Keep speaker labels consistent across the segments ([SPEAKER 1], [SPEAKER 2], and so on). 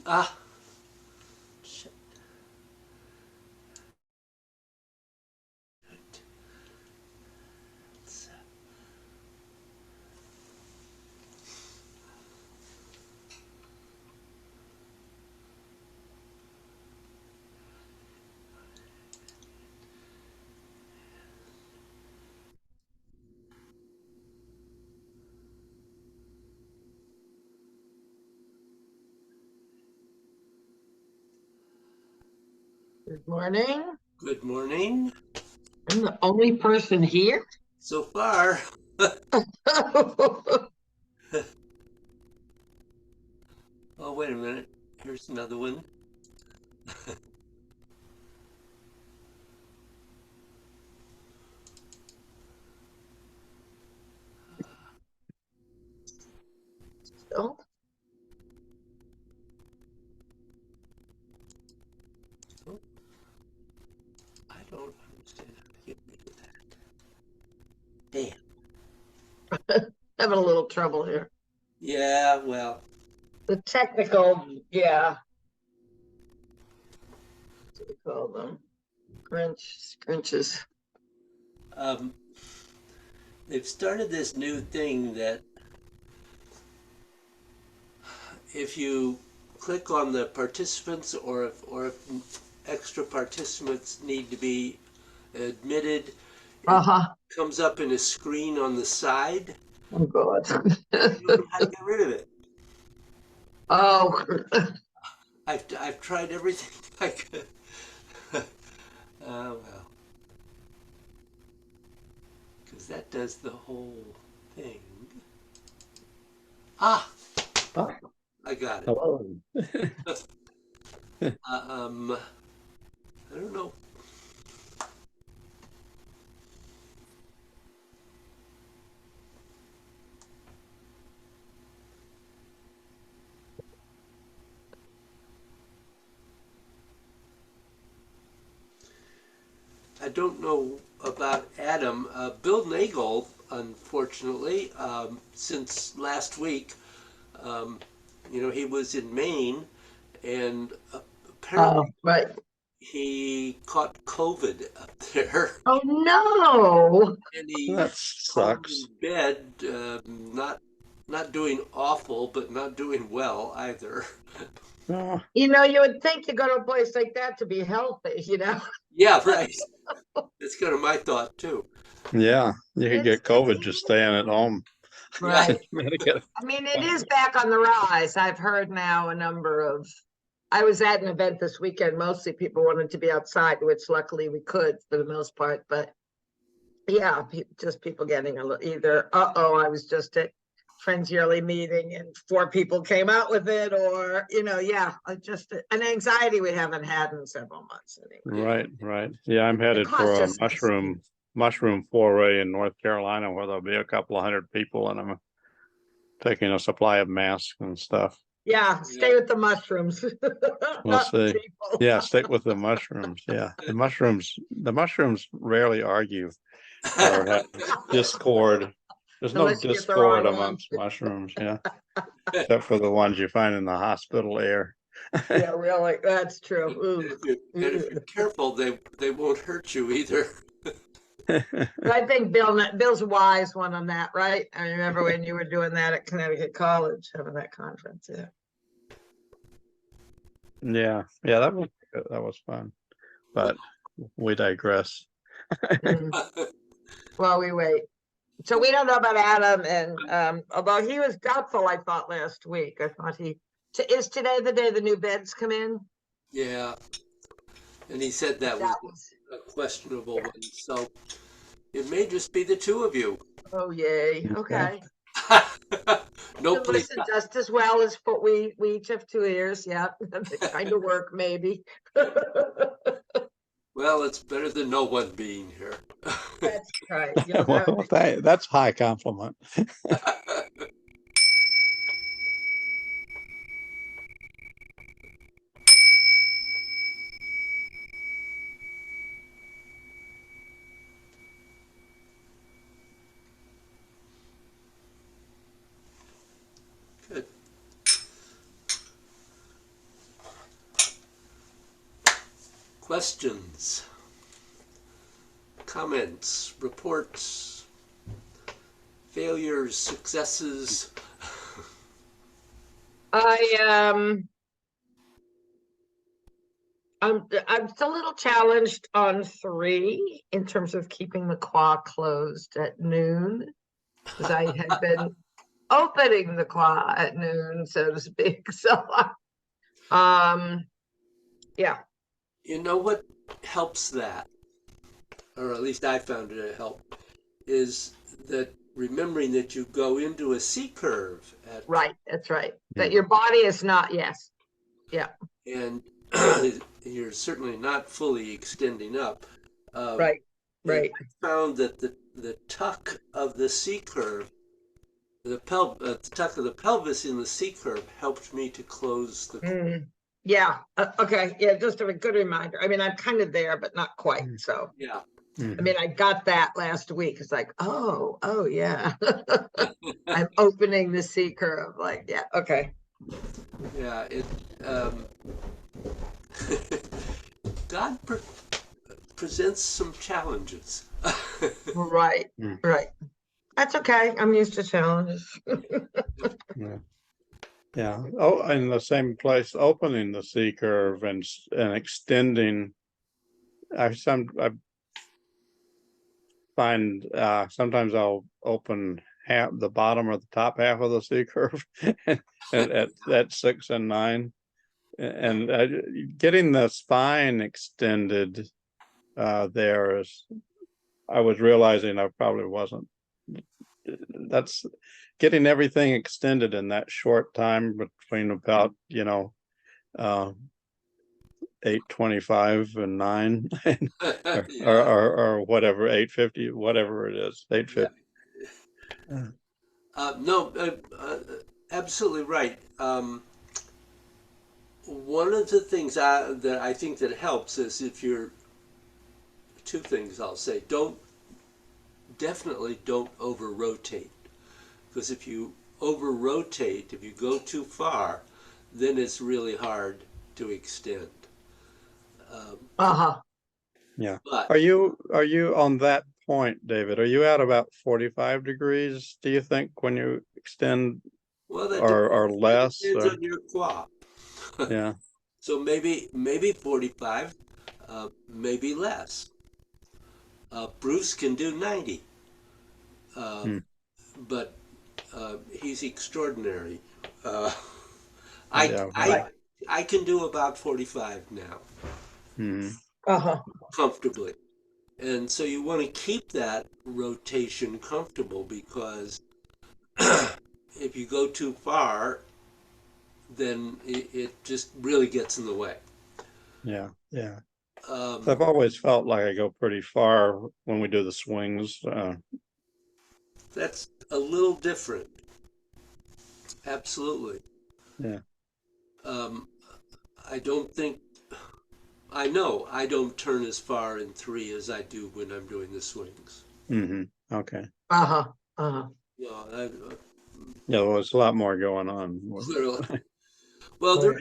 [SPEAKER 1] Ah, shit.
[SPEAKER 2] Good morning.
[SPEAKER 1] Good morning.
[SPEAKER 2] I'm the only person here.
[SPEAKER 1] So far, oh, wait a minute. Here's another one.
[SPEAKER 2] So,
[SPEAKER 1] Oh, I don't understand how to get rid of that. Damn.
[SPEAKER 2] having a little trouble here.
[SPEAKER 1] Yeah, well,
[SPEAKER 2] The technical, yeah, what do we call them? Scrunches.
[SPEAKER 1] um, they've started this new thing that if you click on the participants or if extra participants need to be admitted, it
[SPEAKER 2] Uh-huh.
[SPEAKER 1] comes up in a screen on the side.
[SPEAKER 2] Oh, God.
[SPEAKER 1] I don't know how to get rid of it.
[SPEAKER 2] Oh,
[SPEAKER 1] I've tried everything I could. Well, because that does the whole thing. Ah,
[SPEAKER 3] Oh,
[SPEAKER 1] I got it.
[SPEAKER 3] hello.
[SPEAKER 1] I don't know. I don't know about Adam. Bill Nagel, unfortunately, since last week, um, he was in Maine, and
[SPEAKER 2] oh,
[SPEAKER 1] apparently
[SPEAKER 2] right.
[SPEAKER 1] he caught COVID up there,
[SPEAKER 2] Oh, no.
[SPEAKER 1] and he's
[SPEAKER 3] That
[SPEAKER 1] home in
[SPEAKER 3] sucks.
[SPEAKER 1] bed, not doing awful, but not doing well either.
[SPEAKER 3] Oh,
[SPEAKER 2] You would think you go to a place like that to be healthy.
[SPEAKER 1] Yeah, right. That's kind of my thought too.
[SPEAKER 3] yeah, you could
[SPEAKER 2] It's,
[SPEAKER 3] get COVID just staying at home.
[SPEAKER 1] Yeah,
[SPEAKER 2] right.
[SPEAKER 3] Medicare.
[SPEAKER 2] I mean, it is back on the rise. I've heard now a number of. I was at an event this weekend. Mostly people wanted to be outside, which luckily we could for the most part. But yeah, just people getting a little either, I was just at friend's yearly meeting and four people came out with it, or, yeah, just an anxiety we haven't had in several months anyway.
[SPEAKER 1] yeah.
[SPEAKER 3] Right, right. Yeah, I'm
[SPEAKER 2] The
[SPEAKER 3] headed for a
[SPEAKER 2] cautiousness.
[SPEAKER 3] mushroom foray in North Carolina where there'll be a couple of hundred people, and I'm taking a supply of masks and stuff.
[SPEAKER 2] Yeah,
[SPEAKER 1] Yeah.
[SPEAKER 2] stay with the mushrooms,
[SPEAKER 3] We'll
[SPEAKER 2] not the
[SPEAKER 3] see.
[SPEAKER 2] people.
[SPEAKER 3] Yeah, stick with the mushrooms. Yeah, the mushrooms rarely argue or have discord. There's no
[SPEAKER 2] Unless you get the wrong
[SPEAKER 3] discord
[SPEAKER 2] one.
[SPEAKER 3] amongst mushrooms. Yeah, except for the ones you find in the hospital air.
[SPEAKER 2] Yeah, really, that's true.
[SPEAKER 1] And if you're
[SPEAKER 2] Ooh.
[SPEAKER 1] careful, they won't hurt you either.
[SPEAKER 2] But I think Bill's a wise one on that, right? I remember when you were doing that at Connecticut College, having that conference. Yeah.
[SPEAKER 3] Yeah, yeah, that was fun. But we digress.
[SPEAKER 2] Mm. Well, we wait. So we don't know about Adam, and although he was doubtful, I thought last week. I thought is today the day the new beds come in.
[SPEAKER 1] Yeah, and he said that was
[SPEAKER 2] That was
[SPEAKER 1] a questionable one. So it may just be the two of you.
[SPEAKER 2] oh yay.
[SPEAKER 3] Okay.
[SPEAKER 2] Okay. You
[SPEAKER 1] No
[SPEAKER 2] can listen
[SPEAKER 1] playtime.
[SPEAKER 2] just as well as what we each have 2 ears. Yeah, they kind of work maybe.
[SPEAKER 1] Well, it's better than no one being here.
[SPEAKER 2] That's right. You'll have
[SPEAKER 3] Well, that's high compliment.
[SPEAKER 1] Good. Questions, comments, reports, failures, successes?
[SPEAKER 2] I'm still a little challenged on 3 in terms of keeping the claw closed at noon, because I had been opening the claw at noon, so to speak. So, yeah,
[SPEAKER 1] You know what helps that, or at least I found it to help, is that remembering that you go into a C curve at,
[SPEAKER 2] right. That's right. That
[SPEAKER 3] Mhm.
[SPEAKER 2] your body is not, yes. Yeah,
[SPEAKER 1] and you're certainly not fully extending up. Um,
[SPEAKER 2] right,
[SPEAKER 1] and
[SPEAKER 2] right.
[SPEAKER 1] I found that the tuck of the C curve, the tuck of the pelvis in the C curve helped me to close the.
[SPEAKER 2] Mm, yeah, okay. Yeah, just a good reminder. I mean, I'm kind of there, but not quite.
[SPEAKER 3] Mm.
[SPEAKER 2] So,
[SPEAKER 1] Yeah.
[SPEAKER 2] I
[SPEAKER 3] Mhm.
[SPEAKER 2] mean, I got that last week. It's like, oh, yeah. I'm opening the C curve. Like, yeah, okay.
[SPEAKER 1] Yeah, um, God presents some challenges.
[SPEAKER 2] Right,
[SPEAKER 3] Mm.
[SPEAKER 2] right. That's okay. I'm used to challenges.
[SPEAKER 3] Yeah. Yeah. Oh, in the same place, opening the C curve and extending. I find sometimes I'll open half the bottom or the top half of the C curve at 6 and 9, and getting the spine extended there is. I was realizing I probably wasn't. That's getting everything extended in that short time between about uh 8:25 and 9
[SPEAKER 1] Yeah,
[SPEAKER 3] or whatever, 8:50, whatever it is,
[SPEAKER 1] yeah.
[SPEAKER 3] 8:50.
[SPEAKER 1] No, absolutely right. One of the things that I think that helps is if you're, two things I'll say. Definitely don't over rotate. Because if you over rotate, if you go too far, then it's really hard to extend. Um,
[SPEAKER 2] Uh-huh.
[SPEAKER 3] Yeah.
[SPEAKER 1] but,
[SPEAKER 3] Are you on that point, David? Are you at about 45 degrees, do you think, when you extend,
[SPEAKER 1] well,
[SPEAKER 3] or
[SPEAKER 1] that
[SPEAKER 3] less?
[SPEAKER 1] depends
[SPEAKER 3] Or
[SPEAKER 1] on your quad.
[SPEAKER 3] yeah.
[SPEAKER 1] So maybe 45, maybe less. Bruce can do 90, uh,
[SPEAKER 3] Hmm.
[SPEAKER 1] but he's extraordinary. Uh, I,
[SPEAKER 3] Yeah.
[SPEAKER 1] I, I can do about 45 now,
[SPEAKER 3] Mhm.
[SPEAKER 2] Uh-huh.
[SPEAKER 1] comfortably. And so you want to keep that rotation comfortable because if you go too far, then it just really gets in the way.
[SPEAKER 3] Yeah. Yeah. So
[SPEAKER 1] Um,
[SPEAKER 3] I've always felt like I go pretty far when we do the swings.
[SPEAKER 1] that's a little different. Absolutely.
[SPEAKER 3] Yeah.
[SPEAKER 1] Um, I don't think, I know I don't turn as far in 3 as I do when I'm doing the swings.
[SPEAKER 3] Okay.
[SPEAKER 2] Uh-huh. Uh-huh.
[SPEAKER 1] No,
[SPEAKER 3] Yeah, well, there's a lot more going on.
[SPEAKER 1] clearly. Well,
[SPEAKER 2] Right.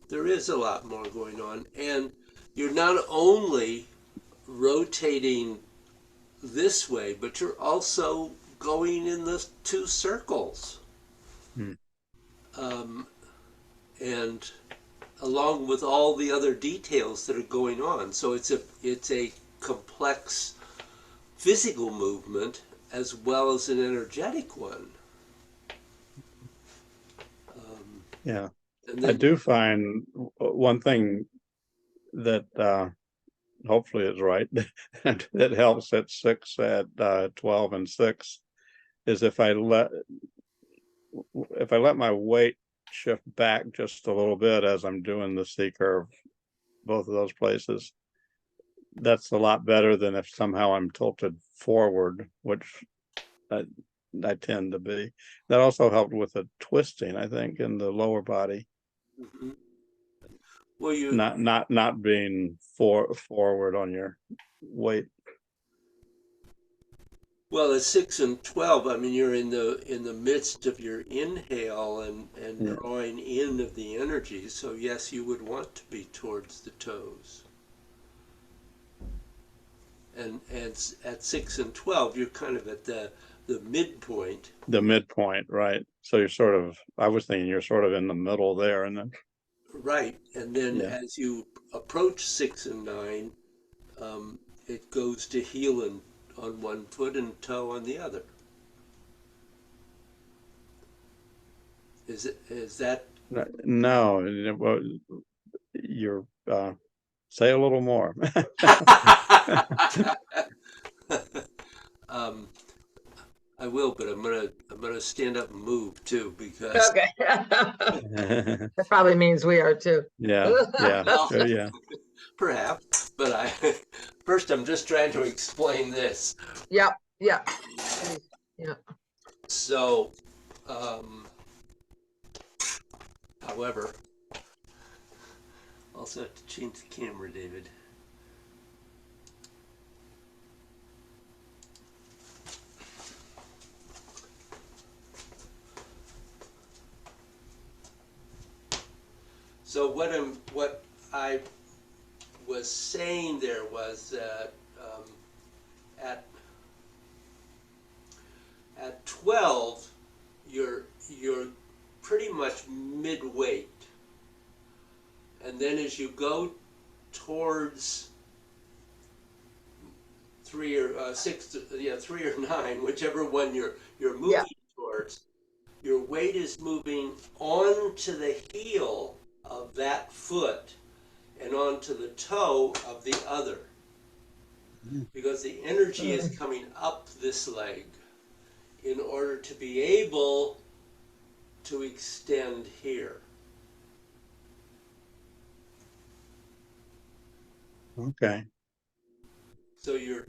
[SPEAKER 1] there is a lot more going on. And you're not only rotating this way, but you're also going in the 2 circles.
[SPEAKER 3] Hmm.
[SPEAKER 1] Um, and along with all the other details that are going on. So it's a complex physical movement as well as an energetic one.
[SPEAKER 3] Yeah.
[SPEAKER 1] And
[SPEAKER 3] I
[SPEAKER 1] then,
[SPEAKER 3] do find one thing that hopefully is right that helps at 6, at 12 and 6, is if I let my weight shift back just a little bit as I'm doing the C curve, both of those places, that's a lot better than if somehow I'm tilted forward, which I, I tend to be. That also helped with the twisting, I think, in the lower body,
[SPEAKER 1] mhm. Well,
[SPEAKER 3] not being forward on your weight.
[SPEAKER 1] well, at 6 and 12, I mean, you're in the midst of your inhale and
[SPEAKER 3] Yeah.
[SPEAKER 1] drawing in of the energy. So yes, you would want to be towards the toes. and at 6 and 12, you're kind of at the midpoint.
[SPEAKER 3] The midpoint, right? So you're sort of, I was thinking you're sort of in the middle there, and then,
[SPEAKER 1] Right, and then
[SPEAKER 3] yeah.
[SPEAKER 1] as you approach 6 and 9, it goes to heel on one foot and toe on the other. Is that
[SPEAKER 3] No, well, you're, say a little more.
[SPEAKER 1] um, I will, but I'm gonna stand up and move too because
[SPEAKER 2] Okay. That probably means we are too.
[SPEAKER 3] Yeah, yeah,
[SPEAKER 1] well,
[SPEAKER 3] yeah.
[SPEAKER 1] perhaps, but I first I'm just trying to explain this.
[SPEAKER 2] Yep, yep. Please, yeah.
[SPEAKER 1] So, um, however, also have to change the camera, David. So what I was saying there was that at 12 you're pretty much mid-weight, and then as you go towards 3 or 6, 3 or 9, whichever one you're moving
[SPEAKER 2] Yeah.
[SPEAKER 1] towards, your weight is moving onto the heel of that foot and onto the toe of the other, because the energy is coming up this leg in order to be able to extend here.
[SPEAKER 3] Okay,
[SPEAKER 1] So you're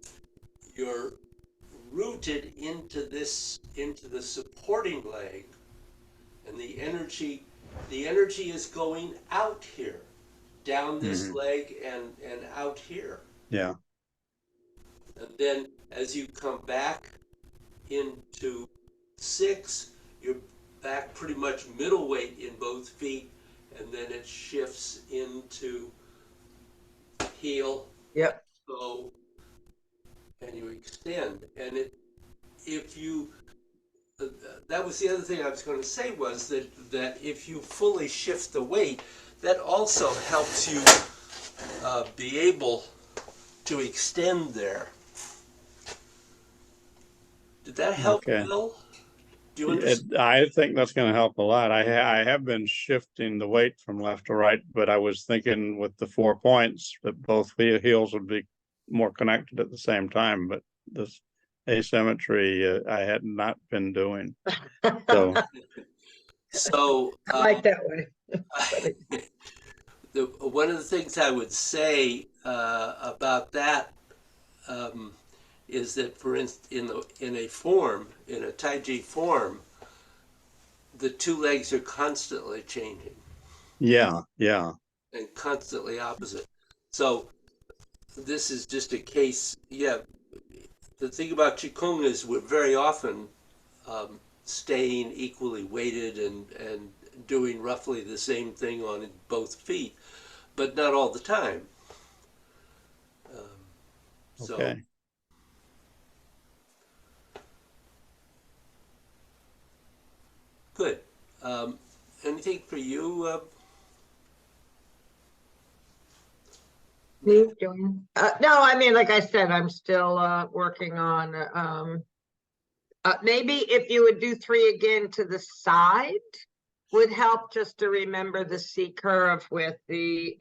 [SPEAKER 1] rooted into the supporting leg, and the energy is going out here, down this leg and out here.
[SPEAKER 3] yeah,
[SPEAKER 1] And then as you come back into 6, you're back pretty much middle weight in both feet, and then it shifts into heel,
[SPEAKER 2] Yep.
[SPEAKER 1] toe, and you extend. And if you that was the other thing I was going to say, was that if you fully shift the weight, that also helps you be able to extend there. Did that help,
[SPEAKER 3] okay.
[SPEAKER 1] Bill? Do you understand?
[SPEAKER 3] I think that's gonna help a lot. I have been shifting the weight from left to right, but I was thinking with the 4 points that both heels would be more connected at the same time, but this asymmetry, I had not been doing. So,
[SPEAKER 1] So
[SPEAKER 2] I like that way.
[SPEAKER 1] one of the things I would say about that is that, for instance, in a Taiji form, the two legs are constantly changing
[SPEAKER 3] yeah, yeah,
[SPEAKER 1] and constantly opposite. So this is just a case. Yeah, the thing about Qigong is we're very often staying equally weighted and doing roughly the same thing on both feet, but not all the time. So
[SPEAKER 3] okay.
[SPEAKER 1] good. Anything for you?
[SPEAKER 2] Me, Joanne? No, I mean, like I said, I'm still working on maybe if you would do 3 again to the side would help, just to remember the C curve with the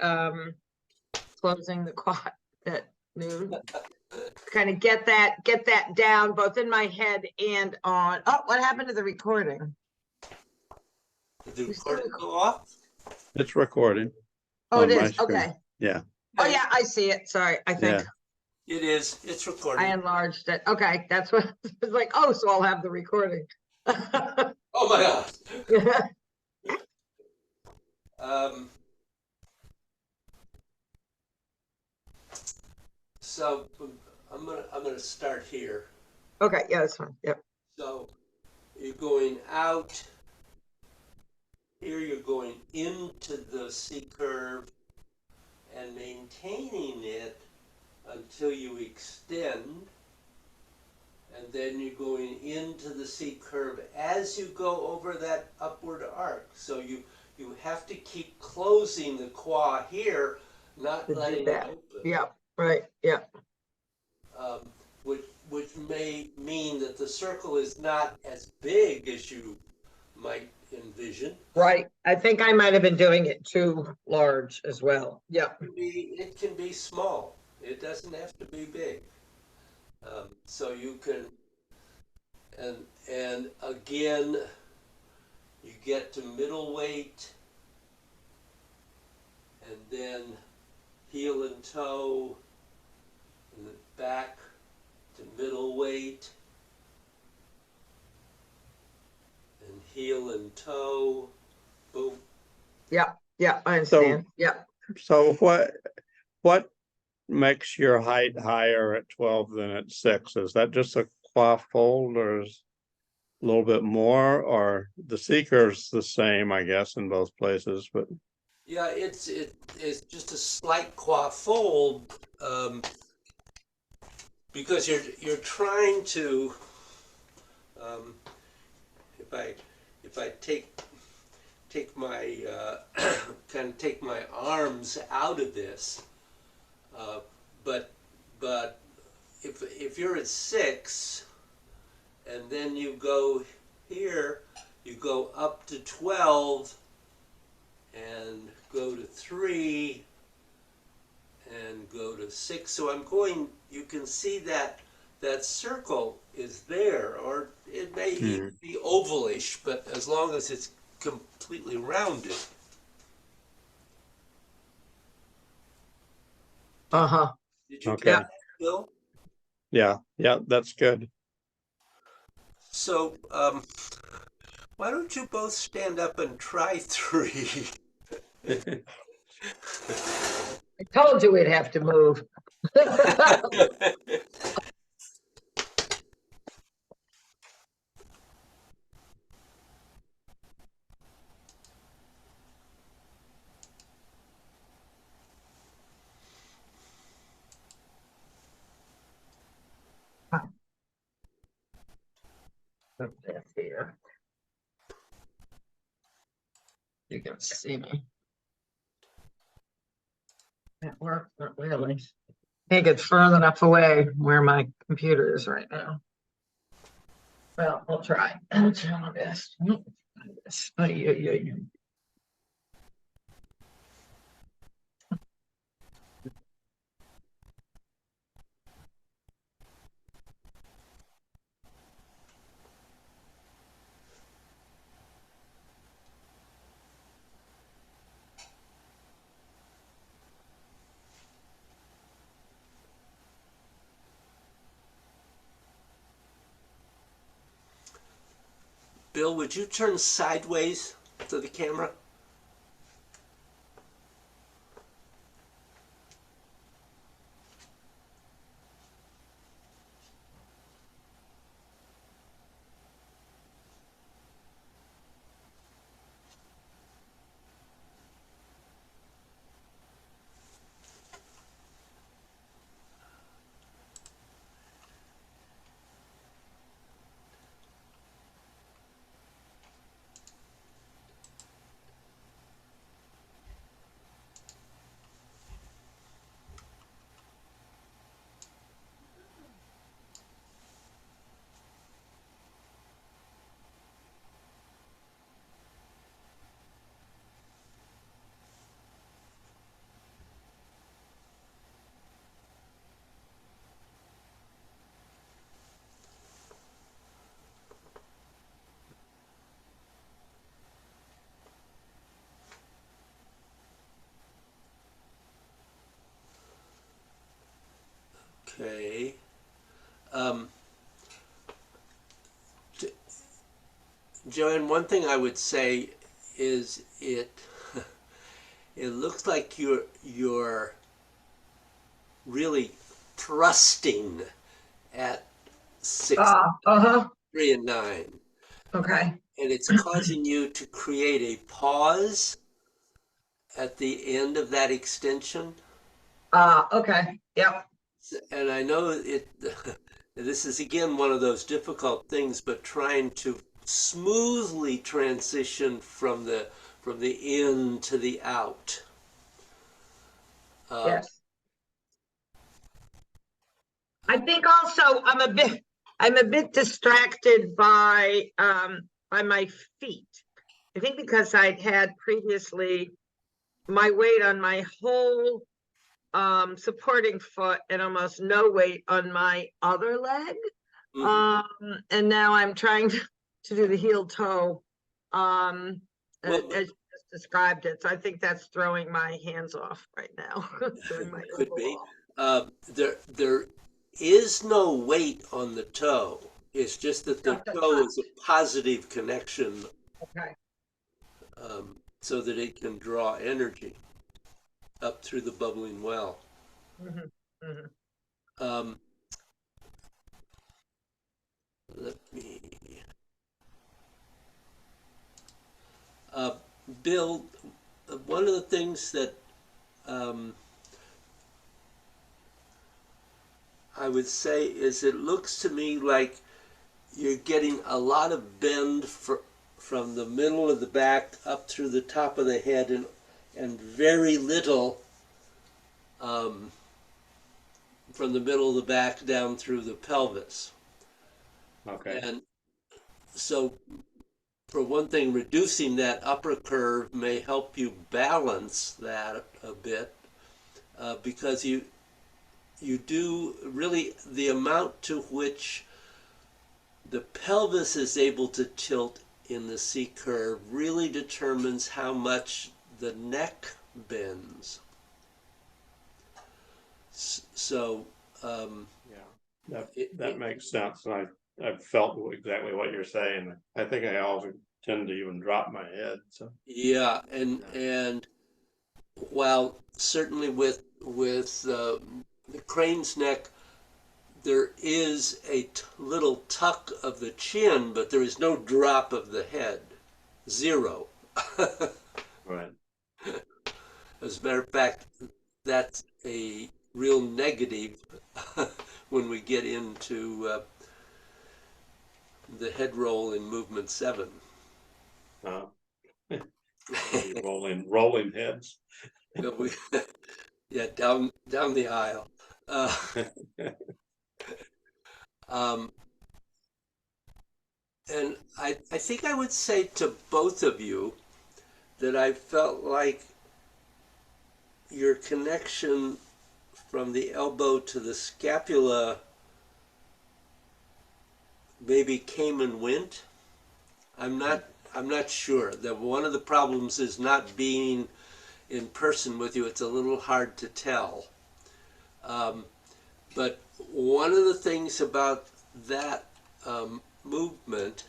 [SPEAKER 2] closing the quad at noon. Kind of get that down both in my head and on. Oh, what happened to the recording?
[SPEAKER 1] Did the
[SPEAKER 2] We still
[SPEAKER 1] recording go off?
[SPEAKER 3] It's recording
[SPEAKER 2] Oh, it
[SPEAKER 3] on my
[SPEAKER 2] is.
[SPEAKER 3] screen.
[SPEAKER 2] Okay.
[SPEAKER 3] Yeah,
[SPEAKER 2] Oh, yeah, I see it. Sorry, I think
[SPEAKER 3] yeah.
[SPEAKER 1] It is. It's
[SPEAKER 2] I
[SPEAKER 1] recording.
[SPEAKER 2] enlarged it. Okay, that's what I was like. Oh, so I'll have the recording.
[SPEAKER 1] Oh my God. Um, so I'm gonna start here.
[SPEAKER 2] Okay, yeah, that's fine. Yep.
[SPEAKER 1] So you're going out here. You're going into the C curve and maintaining it until you extend, and then you're going into the C curve as you go over that upward arc. So you have to keep closing the qua here, not
[SPEAKER 2] To do
[SPEAKER 1] letting it
[SPEAKER 2] that.
[SPEAKER 1] open.
[SPEAKER 2] Yeah, right, yeah.
[SPEAKER 1] Which may mean that the circle is not as big as you might envision.
[SPEAKER 2] Right. I think I might have been doing it too large as well. Yeah.
[SPEAKER 1] It can be small. It doesn't have to be big. So you can, and again, you get to middle weight, and then heel and toe, and then back to middle weight, and heel and toe, boom.
[SPEAKER 2] Yeah, yeah, I understand. Yeah.
[SPEAKER 3] So what makes your height higher at 12 than at 6? Is that just a qua fold, or is a little bit more, or the seeker's the same, I guess, in both places, but
[SPEAKER 1] Yeah, it's just a slight qua fold, because you're trying to, if I take my kind of take my arms out of this, but if you're at 6 and then you go here, you go up to 12 and go to 3 and go to 6. So I'm going, you can see that circle is there, or it may even be ovalish, but as long as it's completely rounded.
[SPEAKER 2] Uh-huh.
[SPEAKER 1] Did you
[SPEAKER 3] Okay.
[SPEAKER 1] get that, Bill?
[SPEAKER 3] yeah, that's good.
[SPEAKER 1] So, why don't you both stand up and try 3?
[SPEAKER 2] I told you we'd have to move. Put that here. You can see me. That work, not really. Think it's further enough away where my computer is right now. Well, I'll try. I'll try my best. Oh, yeah.
[SPEAKER 1] Bill, would you turn sideways to the camera? Okay. Joanne, one thing I would say is it looks like you're really thrusting at 6,
[SPEAKER 2] Uh-huh.
[SPEAKER 1] 3, and 9,
[SPEAKER 2] Okay.
[SPEAKER 1] and it's causing you to create a pause at the end of that extension.
[SPEAKER 2] Okay. Yep.
[SPEAKER 1] And I know it, this is again one of those difficult things, but trying to smoothly transition from the in to the out. Um,
[SPEAKER 2] Yes. I think also I'm a bit distracted by my feet. I think because I'd had previously my weight on my whole supporting foot and almost no weight on my other leg.
[SPEAKER 1] mhm.
[SPEAKER 2] And now I'm trying to do the heel toe
[SPEAKER 1] Well,
[SPEAKER 2] as you just described it. So I think that's throwing my hands off right now, throwing my
[SPEAKER 1] could
[SPEAKER 2] elbow
[SPEAKER 1] be.
[SPEAKER 2] off.
[SPEAKER 1] There is no weight on the toe. It's just that the
[SPEAKER 2] Just a
[SPEAKER 1] toe is a
[SPEAKER 2] touch.
[SPEAKER 1] positive connection,
[SPEAKER 2] Okay.
[SPEAKER 1] so that it can draw energy up through the bubbling well.
[SPEAKER 2] Mhm, mhm.
[SPEAKER 1] Um, let me, uh, Bill, one of the things that um, I would say is it looks to me like you're getting a lot of bend from the middle of the back up through the top of the head, and very little um, from the middle of the back down through the pelvis.
[SPEAKER 3] Okay.
[SPEAKER 1] And so, for one thing, reducing that upper curve may help you balance that a bit, because you do really the amount to which the pelvis is able to tilt in the C curve really determines how much the neck bends. So
[SPEAKER 3] Yeah, that
[SPEAKER 1] it,
[SPEAKER 3] that
[SPEAKER 1] it,
[SPEAKER 3] makes sense. And I've felt exactly what you're saying. I think I also tend to even drop my head. So
[SPEAKER 1] yeah,
[SPEAKER 3] yeah.
[SPEAKER 1] and while certainly with the crane's neck, there is a little tuck of the chin, but there is no drop of the head. Zero.
[SPEAKER 3] Right.
[SPEAKER 1] As a matter of fact, that's a real negative when we get into the head roll in movement 7.
[SPEAKER 3] Uh, maybe rolling heads.
[SPEAKER 1] we, yeah, down the aisle. Uh, um, and I think I would say to both of you that I felt like your connection from the elbow to the scapula maybe came and went. I'm not I'm not sure. That one of the problems is not being in person with you. It's a little hard to tell. Um, but one of the things about that movement,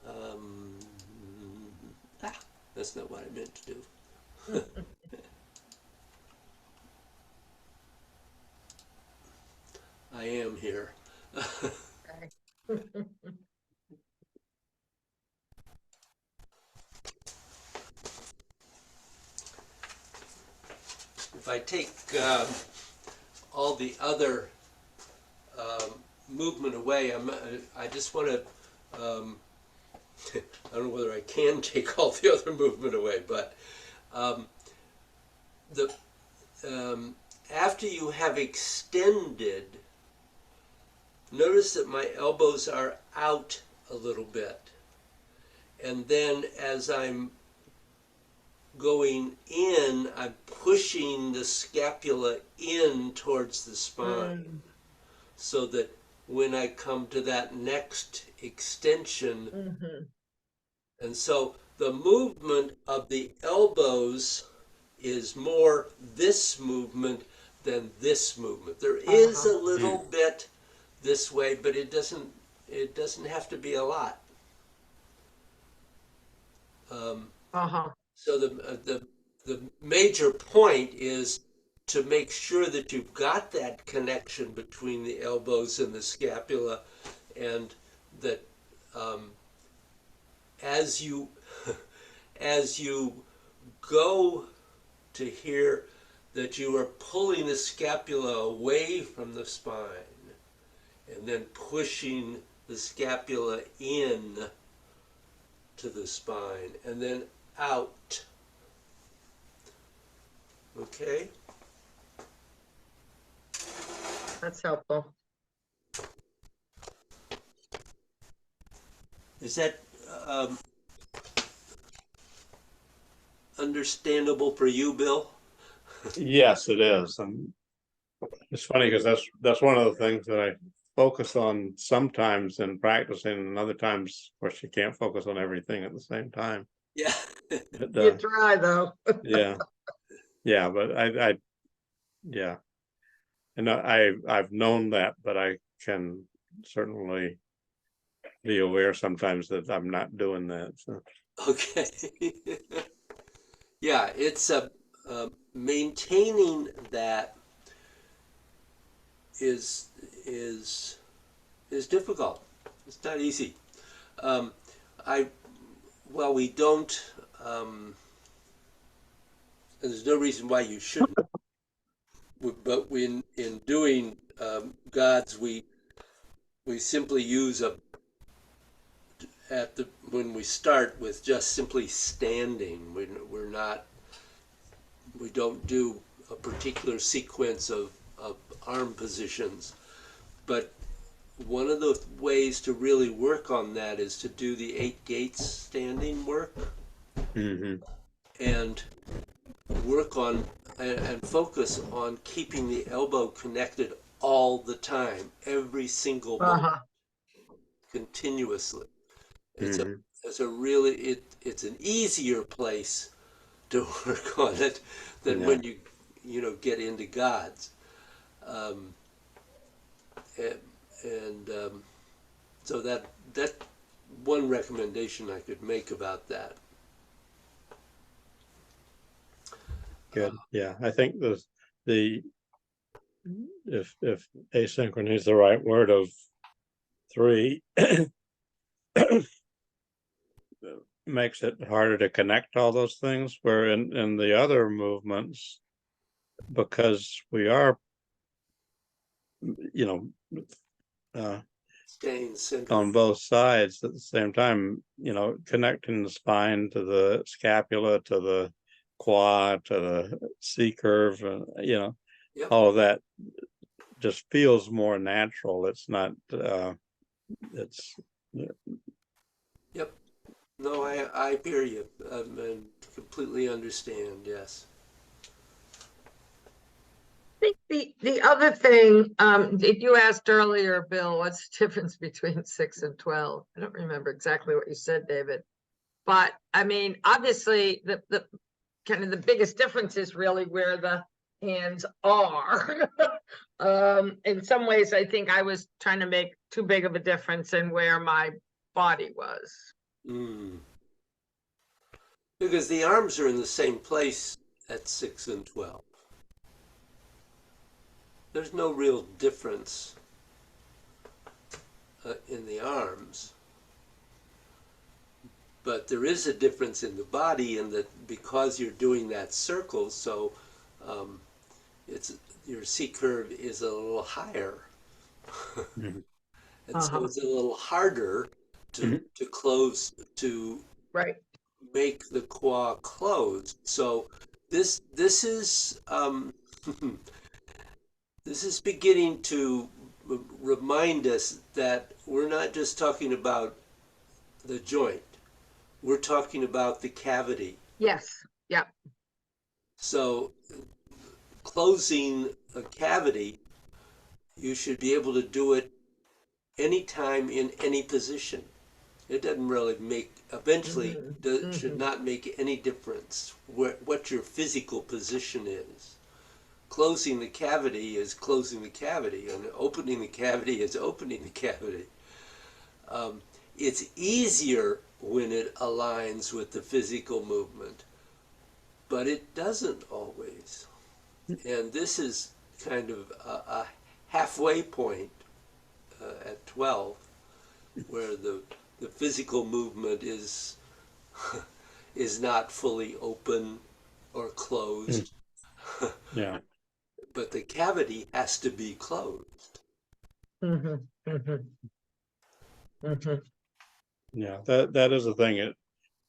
[SPEAKER 1] um, that's not what I meant to do. I am here.
[SPEAKER 2] Okay.
[SPEAKER 1] If I take all the other movement away, I just want to. I don't know whether I can take all the other movement away, but um, the after you have extended, notice that my elbows are out a little bit, and then as I'm going in, I'm pushing the scapula in towards the spine,
[SPEAKER 2] Mm,
[SPEAKER 1] so that when I come to that next extension,
[SPEAKER 2] mhm.
[SPEAKER 1] and so the movement of the elbows is more this movement than this movement. There is
[SPEAKER 2] Uh-huh.
[SPEAKER 1] a little bit this way, but it doesn't have to be a lot. Um,
[SPEAKER 2] Uh-huh.
[SPEAKER 1] so the major point is to make sure that you've got that connection between the elbows and the scapula, and that um, as you as you go to here, that you are pulling the scapula away from the spine and then pushing the scapula in to the spine and then out. Okay?
[SPEAKER 2] That's helpful.
[SPEAKER 1] Is that um, understandable for you, Bill?
[SPEAKER 3] Yes, it is. And it's funny because that's one of the things that I focus on sometimes in practicing, and other times, of course, you can't focus on everything at the same time.
[SPEAKER 1] Yeah.
[SPEAKER 3] But,
[SPEAKER 2] You try though.
[SPEAKER 3] yeah, yeah, but yeah, and I've known that, but I can certainly be aware sometimes that I'm not doing that. So.
[SPEAKER 1] Okay. Yeah, it's maintaining that is is is difficult. It's not easy. Um, I well, we don't. And there's no reason why you shouldn't. But in doing gods, we simply use a at the when we start with just simply standing. We're not. We don't do a particular sequence of arm positions, but one of the ways to really work on that is to do the 8 gates standing work
[SPEAKER 3] Mm-hmm.
[SPEAKER 1] and work on and focus on keeping the elbow connected all the time, every single moment,
[SPEAKER 2] Uh-huh.
[SPEAKER 1] continuously. It's a
[SPEAKER 3] Mm-hmm.
[SPEAKER 1] it's an easier place to work on it than
[SPEAKER 3] Yeah.
[SPEAKER 1] when you know get into gods. Um, and so that one recommendation I could make about that.
[SPEAKER 3] Good. Yeah, I think the if asynchrony is the right word of 3 makes it harder to connect all those things, where in the other movements, because we are, you know,
[SPEAKER 1] Staying centered.
[SPEAKER 3] on both sides at the same time, connecting the spine to the scapula, to the quad, to the C curve,
[SPEAKER 1] Yep.
[SPEAKER 3] all of that just feels more natural. It's not, it's,
[SPEAKER 1] Yep. No, I hear you and completely understand. Yes.
[SPEAKER 2] I think the other thing, you asked earlier, Bill, what's the difference between 6 and 12? I don't remember exactly what you said, David. But I mean, obviously the kind of the biggest difference is really where the hands are. In some ways, I think I was trying to make too big of a difference in where my body was.
[SPEAKER 1] Mm. Because the arms are in the same place at 6 and 12. There's no real difference in the arms, but there is a difference in the body in that because you're doing that circle, so it's your C curve is a little higher,
[SPEAKER 3] Mhm.
[SPEAKER 1] and so it's a little harder to close to
[SPEAKER 2] Right.
[SPEAKER 1] make the qua closed. So this is this is beginning to remind us that we're not just talking about the joint, we're talking about the cavity.
[SPEAKER 2] Yes. Yeah.
[SPEAKER 1] So closing a cavity, you should be able to do it anytime in any position. It doesn't really make, eventually, should not make any difference what your physical position is. Closing the cavity is closing the cavity, and opening the cavity is opening the cavity. It's easier when it aligns with the physical movement, but it doesn't always. And this is kind of a halfway point at 12, where the physical movement is not fully open or closed.
[SPEAKER 3] Yeah.
[SPEAKER 1] But the cavity has to be closed.
[SPEAKER 2] Mhm, mhm, mhm.
[SPEAKER 3] Yeah. That is the thing.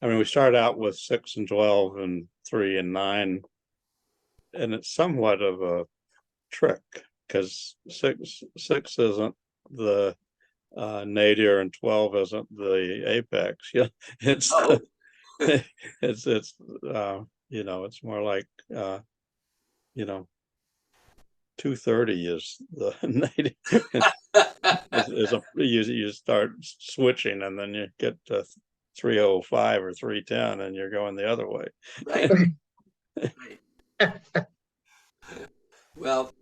[SPEAKER 3] I mean, we start out with 6 and 12 and 3 and 9, and it's somewhat of a trick because six isn't the nadir and 12 isn't the apex. Yeah, it's
[SPEAKER 1] Oh,
[SPEAKER 3] it's it's more like you know 230 is the nadir. You start switching and then you get to 305 or 310 and you're going the other way.
[SPEAKER 1] right, right. Well,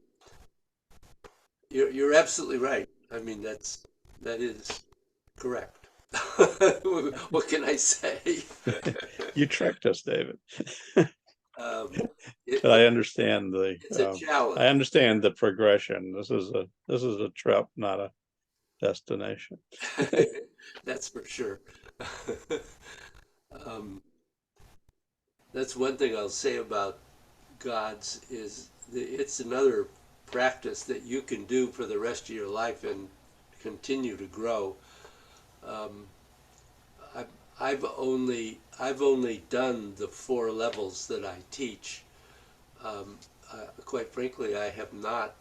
[SPEAKER 1] you're absolutely right. I mean, that is correct. What can I say?
[SPEAKER 3] You tricked us, David.
[SPEAKER 1] Um,
[SPEAKER 3] But
[SPEAKER 1] it's a
[SPEAKER 3] I
[SPEAKER 1] challenge.
[SPEAKER 3] understand the progression. This is a trip, not a destination.
[SPEAKER 1] That's for sure. Um, that's one thing I'll say about gods is it's another practice that you can do for the rest of your life and continue to grow. Um, I've, I've only done the 4 levels that I teach. Quite frankly, I have not.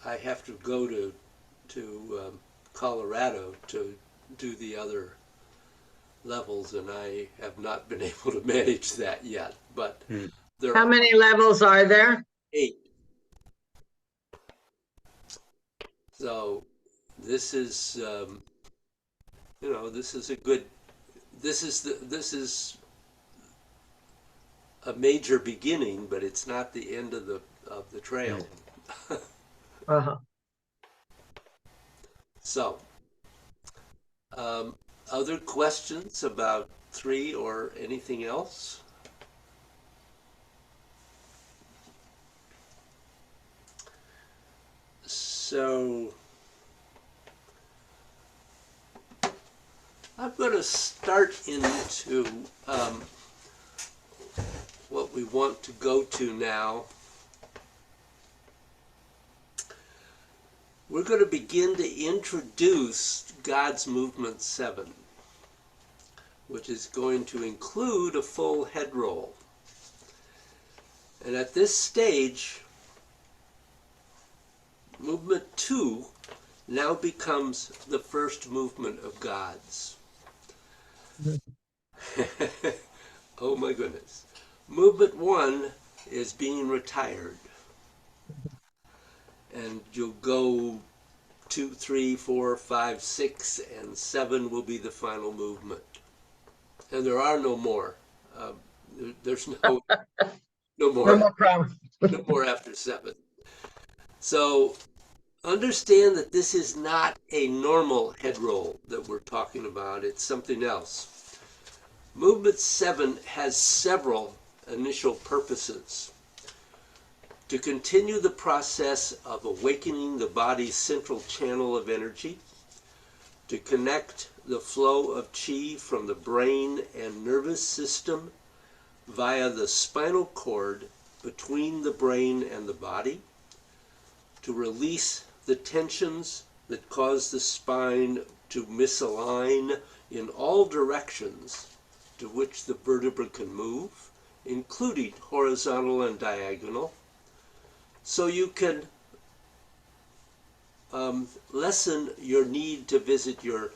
[SPEAKER 1] I have to go to Colorado to do the other levels, and I have not been able to manage that yet. But
[SPEAKER 3] Hmm.
[SPEAKER 1] there
[SPEAKER 2] How
[SPEAKER 1] are
[SPEAKER 2] many levels are there?
[SPEAKER 1] 8. So this is, this is a good. This is a major beginning, but it's not the end of the trail.
[SPEAKER 2] Uh-huh.
[SPEAKER 1] So, um, other questions about 3 or anything else? So, I'm going to start into what we want to go to now. We're going to begin to introduce God's Movement 7, which is going to include a full head roll. And at this stage, Movement 2 now becomes the first movement of God's. Oh my goodness. Movement 1 is being retired. And you'll go 2, 3, 4, 5, 6, and 7 will be the final movement. And there are no more. Um, there's no
[SPEAKER 2] No
[SPEAKER 1] more,
[SPEAKER 2] more problem.
[SPEAKER 1] no more after 7. So understand that this is not a normal head roll that we're talking about. It's something else. Movement 7 has several initial purposes. To continue the process of awakening the body's central channel of energy, to connect the flow of chi from the brain and nervous system via the spinal cord between the brain and the body, to release the tensions that cause the spine to misalign in all directions to which the vertebra can move, including horizontal and diagonal, so you can lessen your need to visit your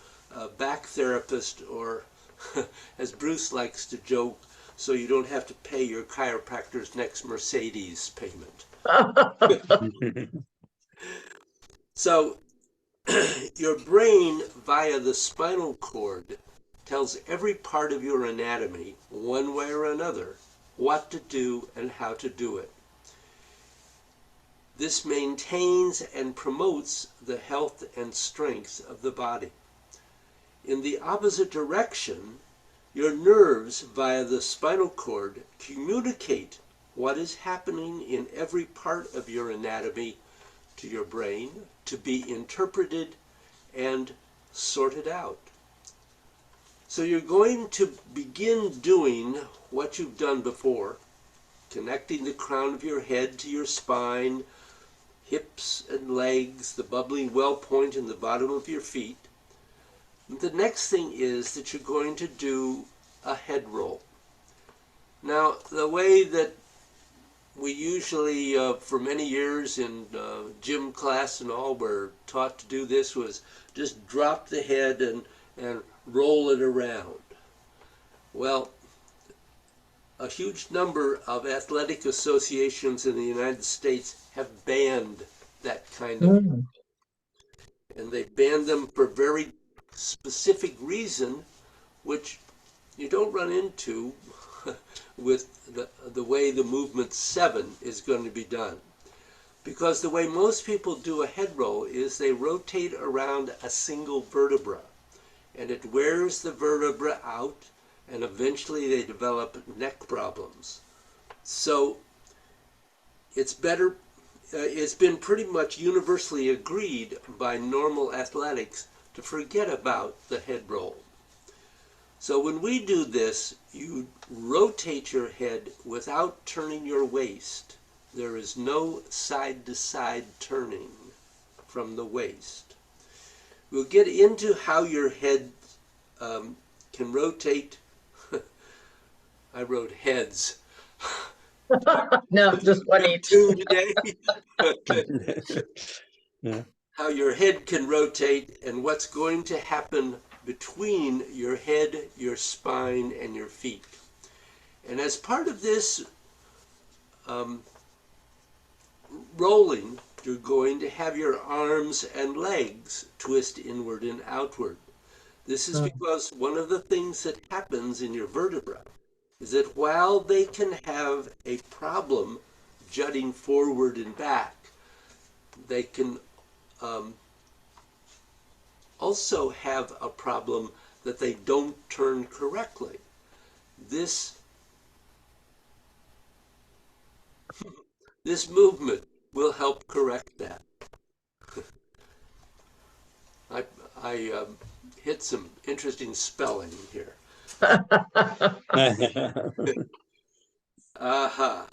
[SPEAKER 1] back therapist, or as Bruce likes to joke, so you don't have to pay your chiropractor's next Mercedes payment. So your brain, via the spinal cord, tells every part of your anatomy, one way or another, what to do and how to do it. This maintains and promotes the health and strength of the body. In the opposite direction, your nerves via the spinal cord communicate what is happening in every part of your anatomy to your brain to be interpreted and sorted out. So you're going to begin doing what you've done before, connecting the crown of your head to your spine, hips and legs, the bubbling well point in the bottom of your feet. The next thing is that you're going to do a head roll. Now, the way that we usually, for many years in gym class and all, were taught to do this was just drop the head and roll it around. Well, a huge number of athletic associations in the United States have banned that kind of, and they banned them for very specific reason, which you don't run into with the way the movement 7 is going to be done. Because the way most people do a head roll is they rotate around a single vertebra, and it wears the vertebra out, and eventually they develop neck problems. So it's better, it's been pretty much universally agreed by normal athletics to forget about the head roll. So when we do this, you rotate your head without turning your waist. There is no side-to-side turning from the waist. We'll get into how your head can rotate. I wrote heads.
[SPEAKER 2] No, just one each.
[SPEAKER 1] Two today.
[SPEAKER 3] Yeah.
[SPEAKER 1] How your head can rotate and what's going to happen between your head, your spine, and your feet. And as part of this rolling, you're going to have your arms and legs twist inward and outward. This is because one of the things that happens in your vertebra is that while they can have a problem jutting forward and back, they can also have a problem that they don't turn correctly. This movement will help correct that. I hit some interesting spelling here. Aha.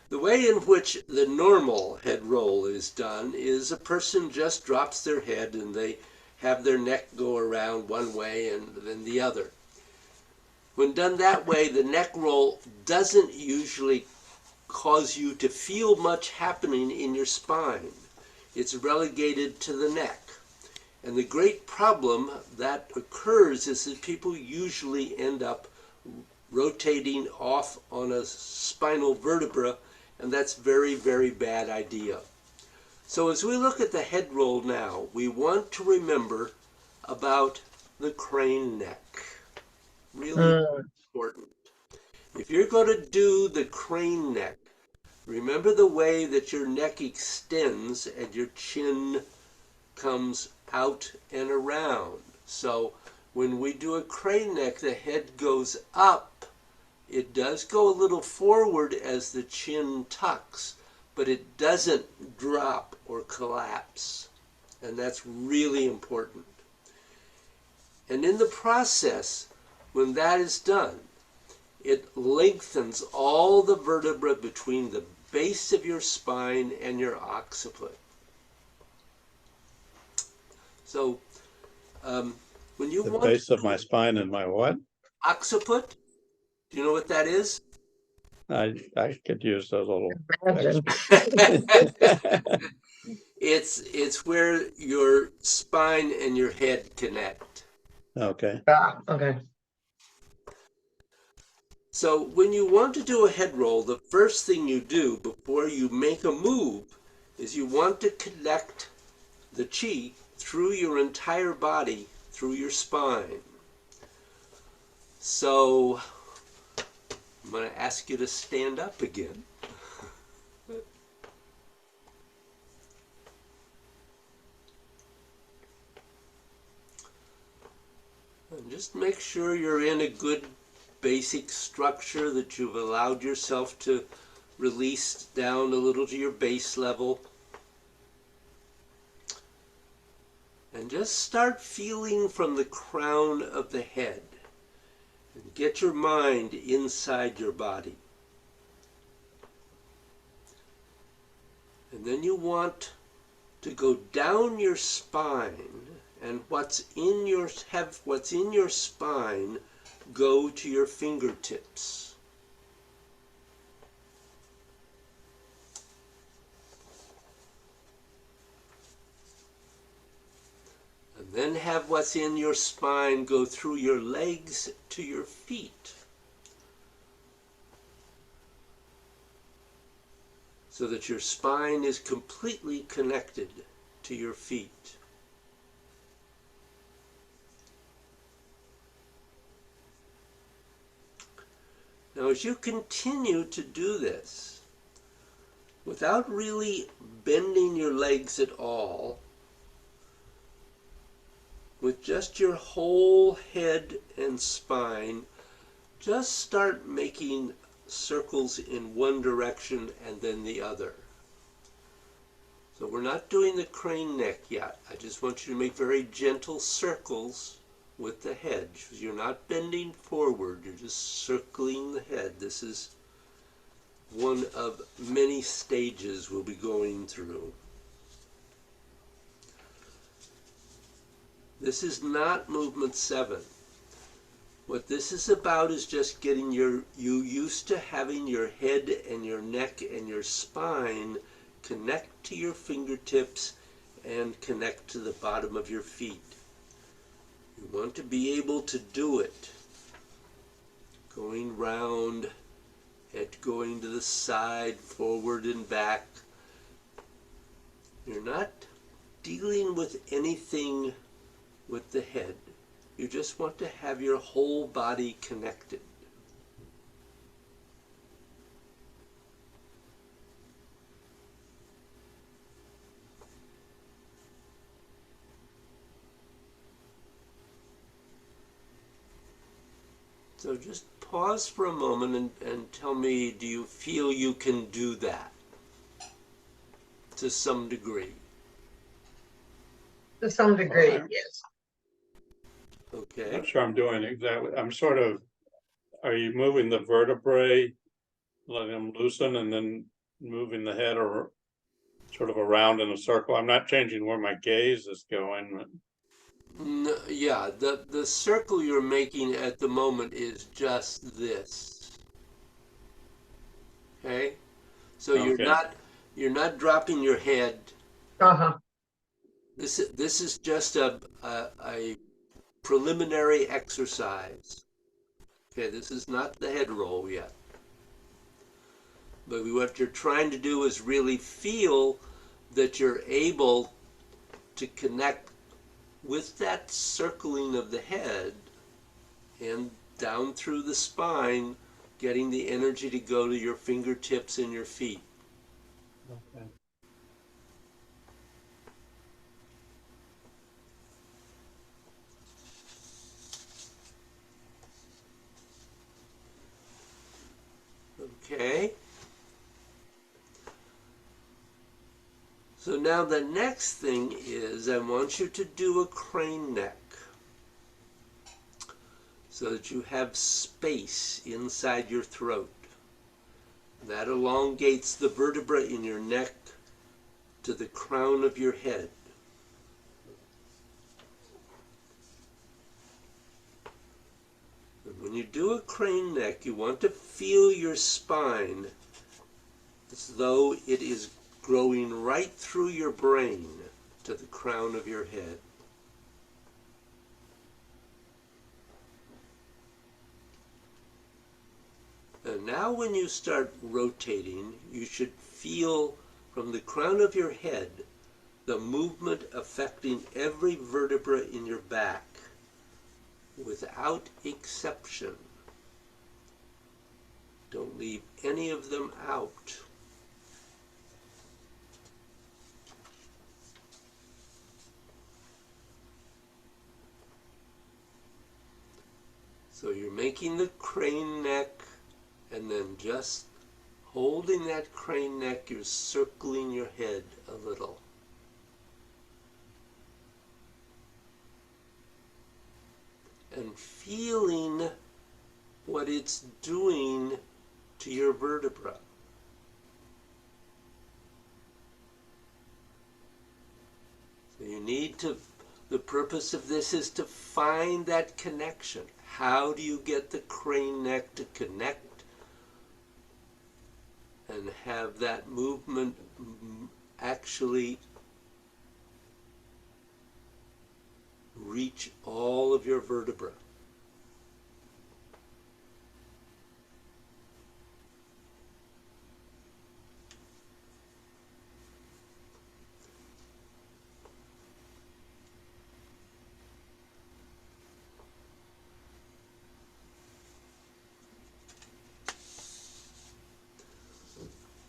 [SPEAKER 1] The way in which the normal head roll is done is a person just drops their head and they have their neck go around one way and then the other. When done that way, the neck roll doesn't usually cause you to feel much happening in your spine. It's relegated to the neck. And the great problem that occurs is that people usually end up rotating off on a spinal vertebra, and that's very, very bad idea. So as we look at the head roll now, we want to remember about the crane neck. Really important. If you're going to do the crane neck, remember the way that your neck extends and your chin comes out and around. So when we do a crane neck, the head goes up. It does go a little forward as the chin tucks, but it doesn't drop or collapse. And that's really important. And in the process, when that is done, it lengthens all the vertebra between the base of your spine and your occiput. So when you
[SPEAKER 3] The base of my spine and my what?
[SPEAKER 1] Occiput, do you know what that is?
[SPEAKER 3] I could use a little.
[SPEAKER 2] Imagine.
[SPEAKER 1] It's where your spine and your head connect.
[SPEAKER 3] Okay.
[SPEAKER 2] Okay.
[SPEAKER 1] So when you want to do a head roll, the first thing you do before you make a move is you want to connect the chi through your entire body, through your spine. So I'm going to ask you to stand up again. And just make sure you're in a good basic structure, that you've allowed yourself to release down a little to your base level. And just start feeling from the crown of the head. And get your mind inside your body. And then you want to go down your spine, and have what's in your spine go to your fingertips. And then have what's in your spine go through your legs to your feet. So that your spine is completely connected to your feet. Now, as you continue to do this, without really bending your legs at all, with just your whole head and spine, just start making circles in one direction and then the other. So we're not doing the crane neck yet. I just want you to make very gentle circles with the head. You're not bending forward, you're just circling the head. This is one of many stages we'll be going through. This is not movement 7. What this is about is just getting you used to having your head and your neck and your spine connect to your fingertips and connect to the bottom of your feet. You want to be able to do it. Going round, head going to the side, forward and back. You're not dealing with anything with the head. You just want to have your whole body connected. So just pause for a moment and tell me, do you feel you can do that to some degree?
[SPEAKER 2] To some degree,
[SPEAKER 3] Alright.
[SPEAKER 2] yes.
[SPEAKER 1] Okay.
[SPEAKER 3] Not sure I'm doing exactly. I'm sort of, are you moving the vertebrae, letting them loosen and then moving the head or sort of around in a circle? I'm not changing where my gaze is going. But
[SPEAKER 1] Yeah, the circle you're making at the moment is just this. Okay? So
[SPEAKER 3] Okay.
[SPEAKER 1] you're not dropping your head.
[SPEAKER 2] Uh-huh.
[SPEAKER 1] This is just a preliminary exercise. Okay, this is not the head roll yet. But what you're trying to do is really feel that you're able to connect with that circling of the head and down through the spine, getting the energy to go to your fingertips and your feet.
[SPEAKER 3] Okay.
[SPEAKER 1] Okay? So now the next thing is I want you to do a crane neck so that you have space inside your throat. That elongates the vertebra in your neck to the crown of your head. And when you do a crane neck, you want to feel your spine as though it is growing right through your brain to the crown of your head. And now when you start rotating, you should feel from the crown of your head the movement affecting every vertebra in your back without exception. Don't leave any of them out. So you're making the crane neck, and then just holding that crane neck, you're circling your head a little. And feeling what it's doing to your vertebra. the purpose of this is to find that connection. How do you get the crane neck to connect and have that movement actually reach all of your vertebrae?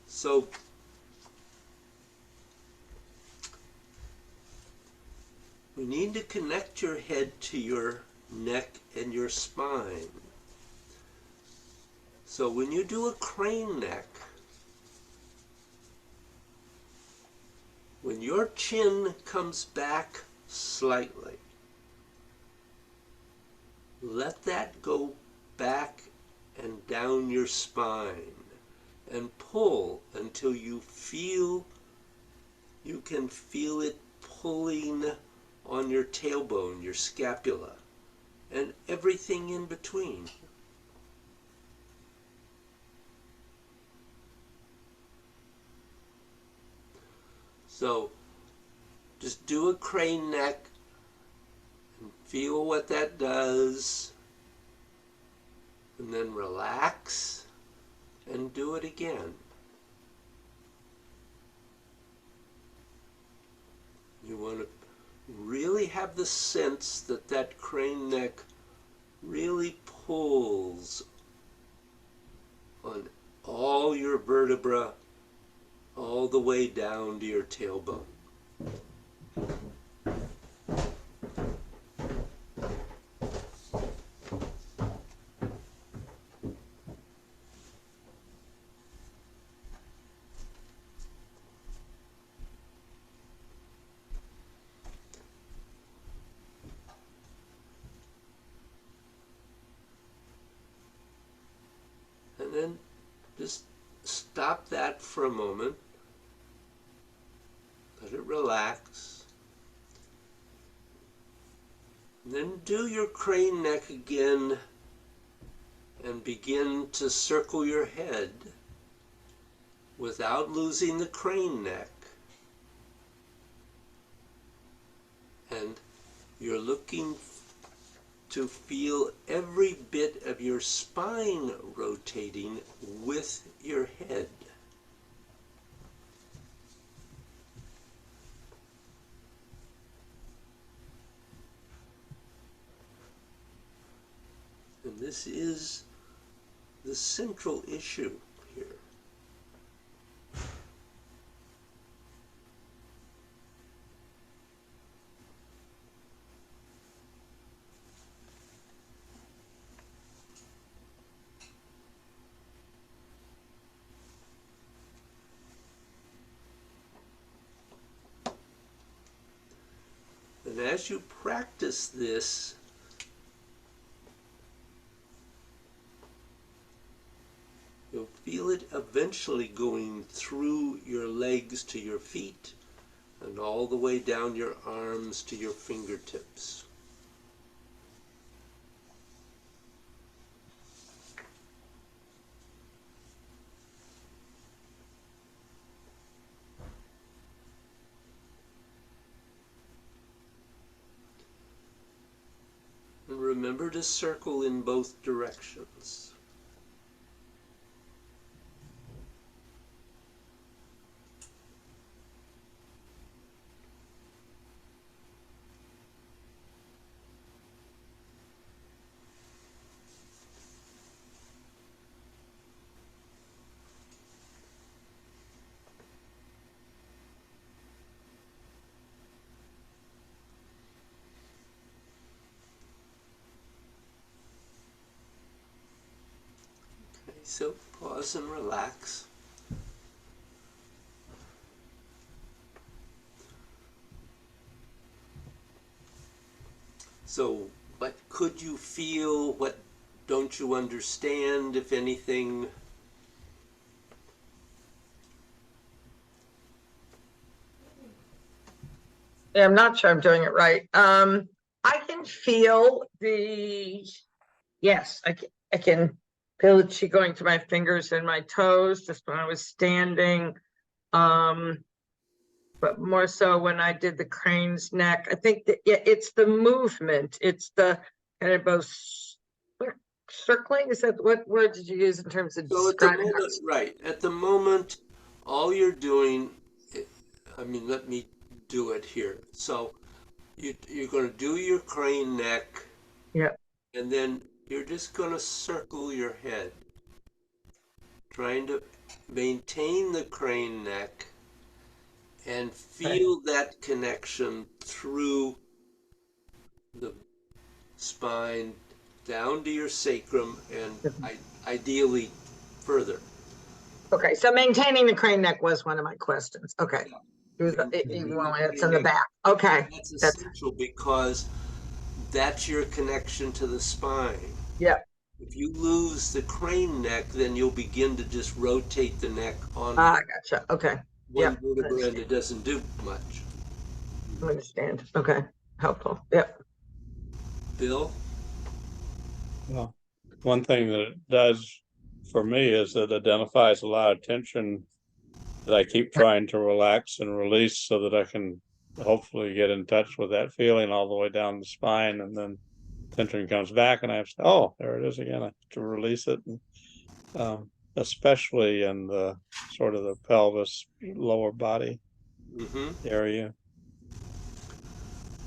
[SPEAKER 1] So we need to connect your head to your neck and your spine. So when you do a crane neck, when your chin comes back slightly, let that go back and down your spine and pull until you can feel it pulling on your tailbone, your scapula, and everything in between. So just do a crane neck and feel what that does, and then relax and do it again. You want to really have the sense that that crane neck really pulls on all your vertebra all the way down to your tailbone. And then just stop that for a moment. Let it relax. And then do your crane neck again and begin to circle your head without losing the crane neck. And you're looking to feel every bit of your spine rotating with your head. And this is the central issue here. And as you practice this, you'll feel it eventually going through your legs to your feet and all the way down your arms to your fingertips. And remember to circle in both directions. So pause and relax. So what could you feel? What don't you understand, if anything?
[SPEAKER 2] Yeah, I'm not sure I'm doing it right. I can feel yes, I can feel the chi going to my fingers and my toes just when I was standing. Um, but more so when I did the crane's neck. I think that, yeah, it's the movement. It's the kind of both circling. Is that what word did you use in terms of
[SPEAKER 1] So at the
[SPEAKER 2] describing
[SPEAKER 1] moment, right, at the moment, all you're doing, I mean, let me do it here. So you're going to do your crane neck,
[SPEAKER 2] Yeah,
[SPEAKER 1] and then you're just going to circle your head, trying to maintain the crane neck and
[SPEAKER 2] right.
[SPEAKER 1] feel that connection through the spine down to your sacrum and ideally further.
[SPEAKER 2] Okay, so maintaining the crane neck was one of my questions. Okay. Even
[SPEAKER 1] Maintaining the
[SPEAKER 2] when it's
[SPEAKER 1] crane
[SPEAKER 2] in the
[SPEAKER 1] neck.
[SPEAKER 2] back. Okay,
[SPEAKER 1] That's
[SPEAKER 2] that's,
[SPEAKER 1] essential because that's your connection to the spine.
[SPEAKER 2] yeah.
[SPEAKER 1] If you lose the crane neck, then you'll begin to just rotate the neck on
[SPEAKER 2] Ah, gotcha. Okay.
[SPEAKER 1] one
[SPEAKER 2] Yep.
[SPEAKER 1] vertebra and it doesn't do much.
[SPEAKER 2] I understand. Okay. Helpful. Yep.
[SPEAKER 1] Bill?
[SPEAKER 3] Well, one thing that it does for me is it identifies a lot of tension that I keep trying to relax and release so that I can hopefully get in touch with that feeling all the way down the spine, and then tension comes back and I have to, oh, there it is again. I have to release it. And, especially in the sort of the pelvis, lower body
[SPEAKER 1] Mm-hmm.
[SPEAKER 3] area.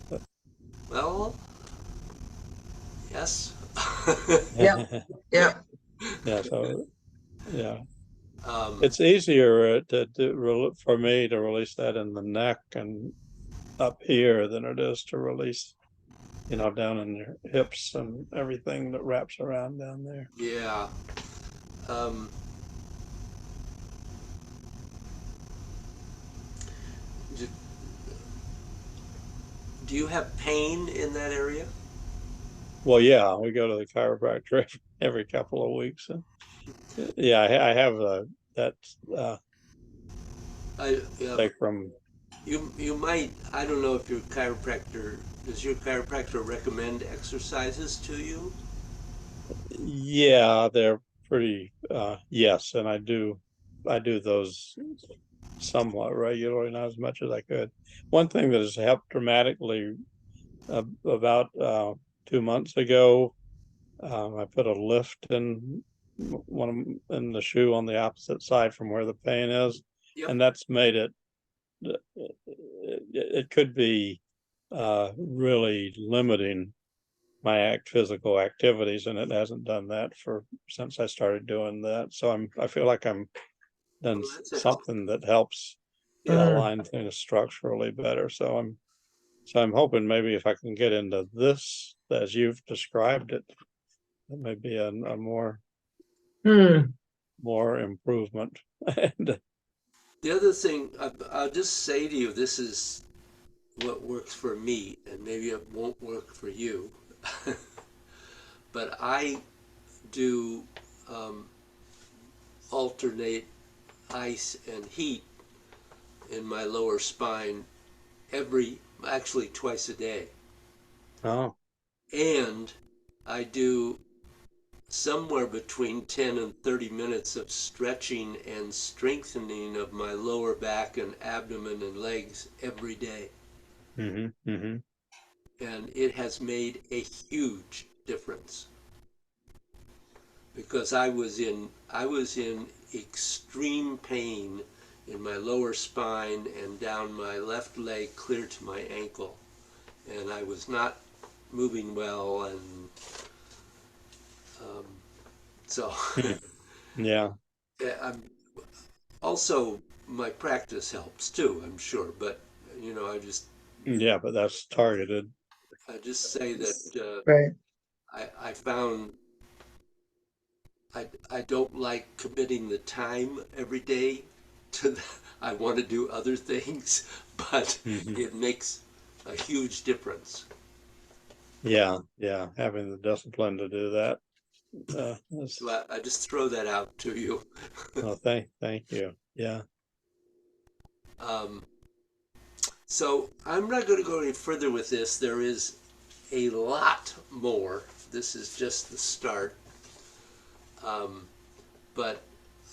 [SPEAKER 3] But,
[SPEAKER 1] Well, yes.
[SPEAKER 2] Yep. Yep.
[SPEAKER 3] yeah, so yeah,
[SPEAKER 1] um,
[SPEAKER 3] it's easier to do for me to release that in the neck and up here than it is to release, down in your hips and everything that wraps around down there.
[SPEAKER 1] yeah. Um, do, do you have pain in that area?
[SPEAKER 3] Well, yeah, we go to the chiropractor every couple of weeks. And yeah, I have that
[SPEAKER 1] Yeah.
[SPEAKER 3] sacrum.
[SPEAKER 1] You might, I don't know if does your chiropractor recommend exercises to you?
[SPEAKER 3] Yeah, they're pretty yes, and I do those somewhat regularly, not as much as I could. One thing that has helped dramatically about 2 months ago, I put a lift in in the shoe on the opposite side from where the pain is,
[SPEAKER 1] Yep.
[SPEAKER 3] and that's made it could be really limiting my physical activities, and it hasn't done that for since I started doing that. So I feel like I'm done
[SPEAKER 1] Well, that's a help.
[SPEAKER 3] something that helps
[SPEAKER 1] Yeah.
[SPEAKER 2] Mm.
[SPEAKER 3] align things structurally better. So I'm hoping maybe if I can get into this as you've described it, it may be a
[SPEAKER 2] Hmm.
[SPEAKER 3] more improvement. And
[SPEAKER 1] The other thing, I'll just say to you, this is what works for me, and maybe it won't work for you. But I do alternate ice and heat in my lower spine actually twice a day.
[SPEAKER 3] oh,
[SPEAKER 1] And I do somewhere between 10 and 30 minutes of stretching and strengthening of my lower back and abdomen and legs every day.
[SPEAKER 3] mm-hmm.
[SPEAKER 1] And it has made a huge difference because I was in extreme pain in my lower spine and down my left leg clear to my ankle, and I was not moving well, and so
[SPEAKER 3] Yeah,
[SPEAKER 1] I'm also, my practice helps too, I'm sure, but
[SPEAKER 3] yeah, but that's targeted.
[SPEAKER 1] I just say that
[SPEAKER 2] Right.
[SPEAKER 1] I found I don't like committing the time every day to I want to do other things, but
[SPEAKER 3] Mm-hmm.
[SPEAKER 1] it makes a huge difference.
[SPEAKER 3] Yeah, having the discipline to do that.
[SPEAKER 1] So I just throw that out to you.
[SPEAKER 3] Oh, thank you. Yeah.
[SPEAKER 1] Um, So I'm not going to go any further with this. There is a lot more. This is just the start. But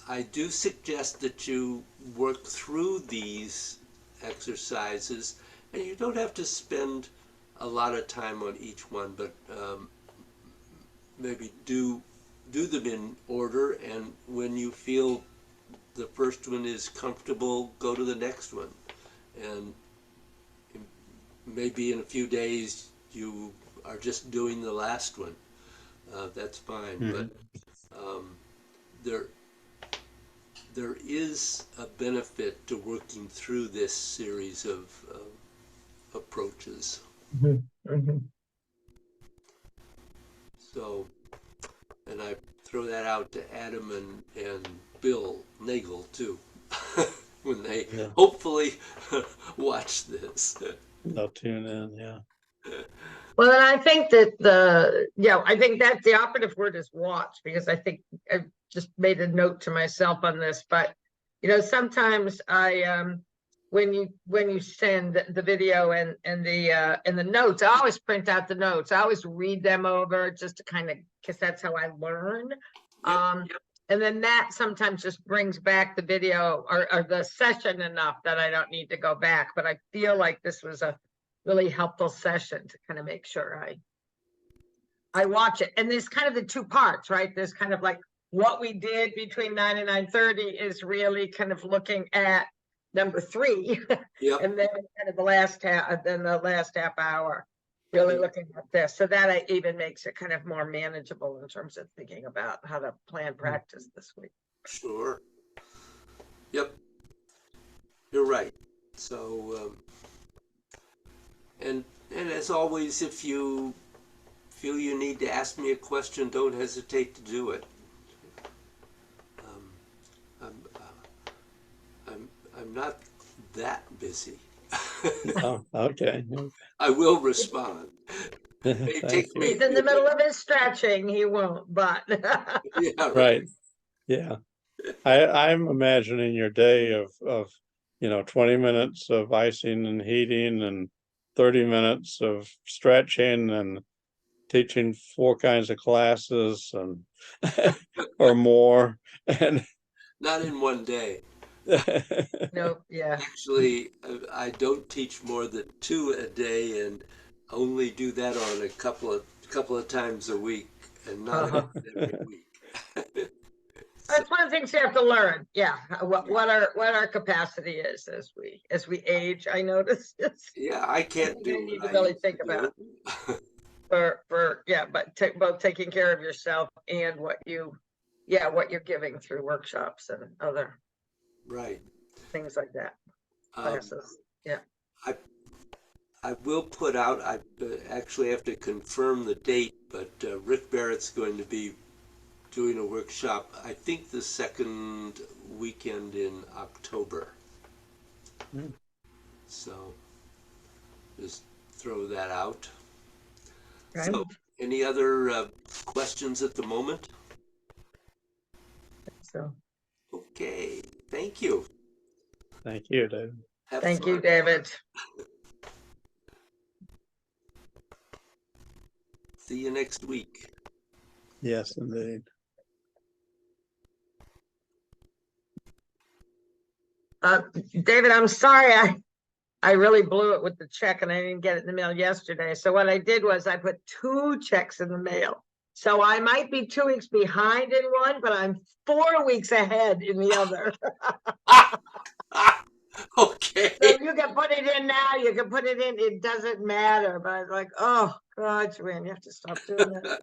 [SPEAKER 1] I do suggest that you work through these exercises, and you don't have to spend a lot of time on each one, but maybe do them in order, and when you feel the first one is comfortable, go to the next one. And maybe in a few days you are just doing the last one. That's fine.
[SPEAKER 3] Mhm.
[SPEAKER 1] But there is a benefit to working through this series of approaches. So, and I throw that out to Adam and Bill Nagel too, when they
[SPEAKER 3] Yeah.
[SPEAKER 1] hopefully watch this.
[SPEAKER 3] They'll tune in, yeah.
[SPEAKER 2] Well, and I think that I think that the operative word is watch, because I think I just made a note to myself on this, but sometimes when you send the video and the notes, I always print out the notes. I always read them over just to kind of, because that's how I learn.
[SPEAKER 1] Yep.
[SPEAKER 2] And then that sometimes just brings back the video or the session enough that I don't need to go back. But I feel like this was a really helpful session to kind of make sure I watch it. And there's kind of the two parts, right? There's kind of like what we did between 9 and 9:30 is really kind of looking at number 3.
[SPEAKER 1] Yep.
[SPEAKER 2] And then kind of the last half hour, really
[SPEAKER 1] Yeah.
[SPEAKER 2] looking at this. So that even makes it kind of more manageable in terms of thinking about how to plan practice this week.
[SPEAKER 1] Sure. Yep. You're right. So, and as always, if you feel you need to ask me a question, don't hesitate to do it. I'm not that busy.
[SPEAKER 3] Oh, okay.
[SPEAKER 1] I will respond. It
[SPEAKER 3] Thank
[SPEAKER 1] takes
[SPEAKER 3] you.
[SPEAKER 1] me.
[SPEAKER 2] He's in the middle of his stretching, he won't, but
[SPEAKER 1] Yeah,
[SPEAKER 3] Right, yeah. I'm imagining your day of 20 minutes of icing and heating and 30 minutes of stretching and teaching 4 kinds of classes and or more. And
[SPEAKER 1] Not in one day.
[SPEAKER 2] no, yeah.
[SPEAKER 1] Actually, I don't teach more than 2 a day, and only do that on a couple of times a week, and not every week.
[SPEAKER 2] That's one of the things you have to learn. Yeah, what our capacity is as we age. I notice
[SPEAKER 1] Yeah, I can't
[SPEAKER 2] you
[SPEAKER 1] do
[SPEAKER 2] need
[SPEAKER 1] what
[SPEAKER 2] to
[SPEAKER 1] I
[SPEAKER 2] really
[SPEAKER 1] used
[SPEAKER 2] think
[SPEAKER 1] to
[SPEAKER 2] about
[SPEAKER 1] do.
[SPEAKER 2] but both taking care of yourself and what you're giving through workshops and other
[SPEAKER 1] Right.
[SPEAKER 2] things like that, classes. Yeah.
[SPEAKER 1] I will put out, I actually have to confirm the date, but Rick Barrett's going to be doing a workshop, I think the second weekend in October.
[SPEAKER 3] Hmm.
[SPEAKER 1] So just throw that out.
[SPEAKER 2] Right.
[SPEAKER 1] So any other questions at the moment?
[SPEAKER 2] So
[SPEAKER 1] Okay, thank you.
[SPEAKER 3] Thank you, David.
[SPEAKER 1] Have
[SPEAKER 2] thank you,
[SPEAKER 1] fun.
[SPEAKER 2] David.
[SPEAKER 1] See you next week.
[SPEAKER 3] Yes, indeed.
[SPEAKER 2] David, I'm sorry I really blew it with the check and I didn't get it in the mail yesterday. So what I did was I put 2 checks in the mail. So I might be 2 weeks behind in one, but I'm 4 weeks ahead in the other.
[SPEAKER 1] Okay.
[SPEAKER 2] So you can put it in now, you can put it in, it doesn't matter. But I was like, oh God, Joanne, you have to stop doing that.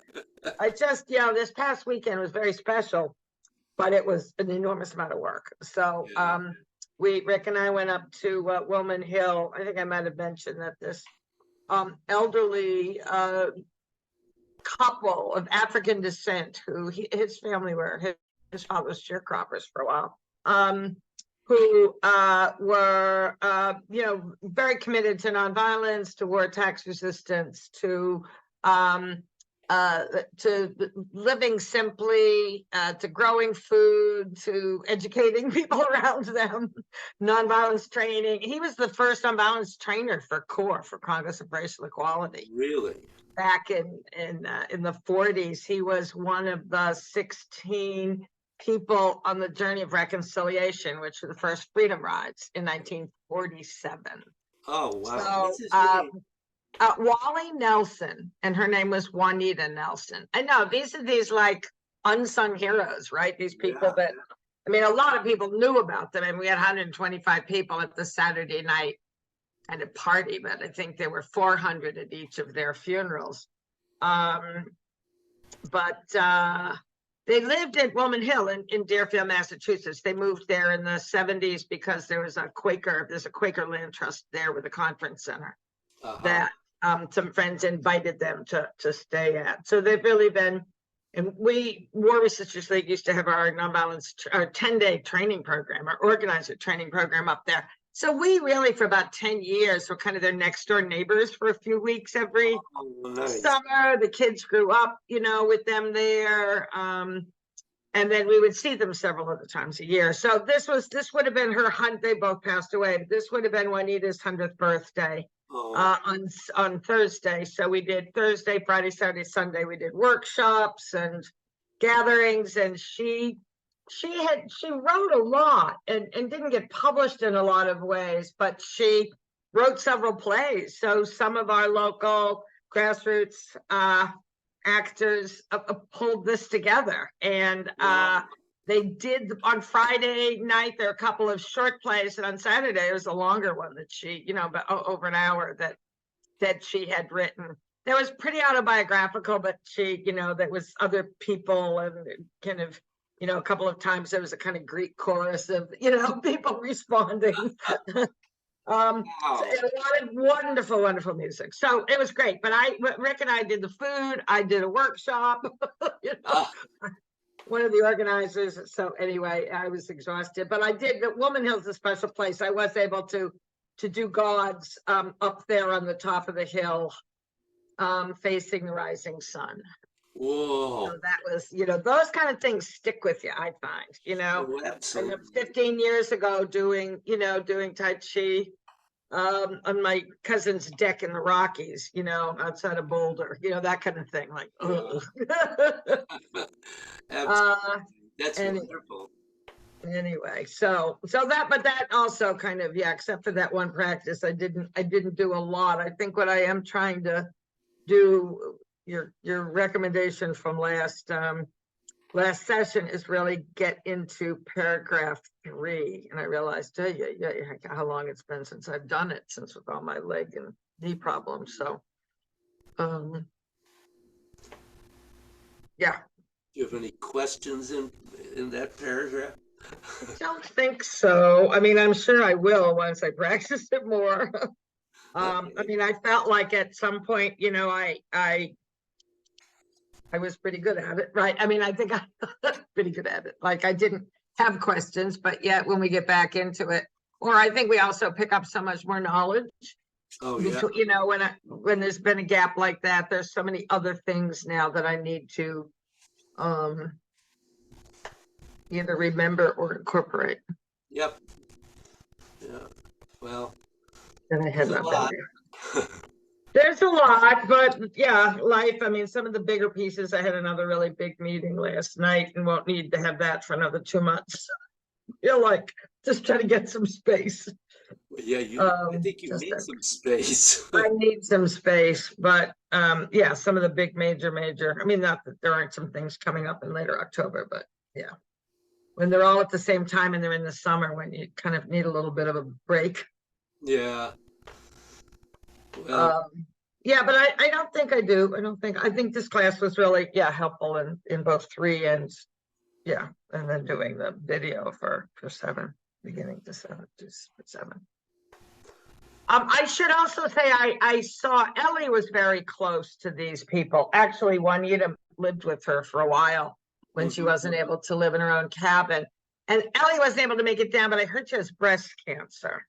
[SPEAKER 2] I just, this past weekend was very special, but it was an enormous amount of work. So
[SPEAKER 1] Yeah.
[SPEAKER 2] Rick and I went up to Wilman Hill. I think I might have mentioned that this elderly couple of African descent who his family were, his father was sharecroppers for a while, who were very committed to nonviolence, to war tax resistance, to to living simply, to growing food, to educating people around them, nonviolence training. He was the first nonviolence trainer for CORE, for Congress of Racial Equality.
[SPEAKER 1] Really?
[SPEAKER 2] Back in the 40s, he was one of the 16 people on the journey of reconciliation, which were the first freedom rides in 1947.
[SPEAKER 1] Oh, wow.
[SPEAKER 2] So,
[SPEAKER 1] This is really,
[SPEAKER 2] Wally Nelson, and her name was Juanita Nelson. I know these are these like unsung heroes, right? These people
[SPEAKER 1] Yeah,
[SPEAKER 2] that, I mean, a lot of people knew about them, and we had 125 people at the Saturday night kind of party, but I think there were 400 at each of their funerals. They lived at Wilman Hill in Deerfield, Massachusetts. They moved there in the 70s because there's a Quaker land trust there with a conference center that some friends invited them to stay at. So they've really been, and we, War Researchers League used to have our nonviolence, our 10-day training program, our organizer training program up there. So we really, for about 10 years, were kind of their next door neighbors for a few weeks every
[SPEAKER 1] nice.
[SPEAKER 2] summer. The kids grew up, with them there. And then we would see them several other times a year. So this would have been her they both passed away. But this would have been Juanita's 100th birthday on Thursday. So we did Thursday, Friday, Saturday, Sunday. We did workshops and gatherings, and she wrote a lot and didn't get published in a lot of ways, but she wrote several plays. So some of our local grassroots actors pulled this together, and they did on Friday night. There are a couple of short plays, and on Saturday there was a longer one that she, but over an hour that she had written. That was pretty autobiographical, but she, that was other people, and kind of, a couple of times there was a kind of Greek chorus of, people responding.
[SPEAKER 1] Wow.
[SPEAKER 2] So a lot of wonderful, wonderful music. So it was great. But Rick and I did the food. I did a workshop. One of the organizers. So anyway, I was exhausted. But I did. The Wilman Hill's a special place. I was able to do gods up there on the top of the hill, facing the rising sun.
[SPEAKER 1] Whoa.
[SPEAKER 2] So that was, those kind of things stick with you, I find,
[SPEAKER 1] Oh, absolutely.
[SPEAKER 2] And 15 years ago doing Tai Chi on my cousin's deck in the Rockies, outside of Boulder, that kind of thing, like,
[SPEAKER 1] Absolutely. That's
[SPEAKER 2] and-
[SPEAKER 1] wonderful.
[SPEAKER 2] Anyway, but that also kind of, except for that one practice, I didn't do a lot. I think what I am trying to do, your recommendation from last session, is really get into paragraph 3. And I realized, how long it's been since I've done it, since with all my leg and knee problems. So, yeah.
[SPEAKER 1] Do you have any questions in that paragraph?
[SPEAKER 2] I don't think so. I mean, I'm sure I will once I practice it more. I mean, I felt like at some point, I was pretty good at it, right? I mean, I think I'm pretty good at it. Like, I didn't have questions, but yet when we get back into it, or I think we also pick up so much more knowledge.
[SPEAKER 1] Oh, yeah.
[SPEAKER 2] When there's been a gap like that, there's so many other things now that I need to either remember or incorporate.
[SPEAKER 1] Yep. Yeah. Well,
[SPEAKER 2] And I had
[SPEAKER 1] there's a lot.
[SPEAKER 2] There's a lot, but life. I mean, some of the bigger pieces. I had another really big meeting last night, and won't need to have that for another 2 months. Like just trying to get some space.
[SPEAKER 1] Yeah, I think you need some space.
[SPEAKER 2] I need some space, but some of the big major. I mean, not that there aren't some things coming up in later October, but when they're all at the same time and they're in the summer, when you kind of need a little bit of a break.
[SPEAKER 1] Yeah. Well,
[SPEAKER 2] but I don't think I do. I think this class was really, helpful in both 3 and and then doing the video for 7, beginning to 7 to 7. I should also say I saw Ellie was very close to these people. Actually, Juanita lived with her for a while when she wasn't able to live in her own cabin. And Ellie wasn't able to make it down, but I heard she has breast cancer.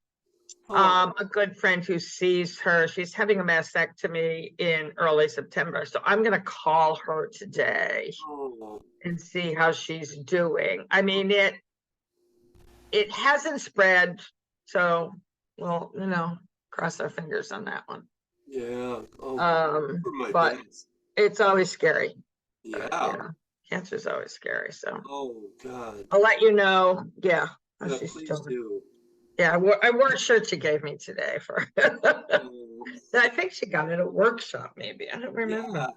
[SPEAKER 1] Oh,
[SPEAKER 2] A good friend who sees her. She's having a mastectomy in early September. So I'm gonna call her today
[SPEAKER 1] oh,
[SPEAKER 2] and see how she's doing. I mean, it hasn't spread, so well, cross our fingers on that one.
[SPEAKER 1] yeah. Oh, for my
[SPEAKER 2] But
[SPEAKER 1] best.
[SPEAKER 2] it's always scary.
[SPEAKER 1] Yeah.
[SPEAKER 2] Cancer's always scary. So
[SPEAKER 1] Oh, God.
[SPEAKER 2] I'll let you know. Yeah, how
[SPEAKER 1] Yeah,
[SPEAKER 2] she's
[SPEAKER 1] please
[SPEAKER 2] doing.
[SPEAKER 1] do.
[SPEAKER 2] Yeah, I wore a shirt she gave me today for.
[SPEAKER 1] Oh,
[SPEAKER 2] I think she got it at a workshop, maybe. I don't remember.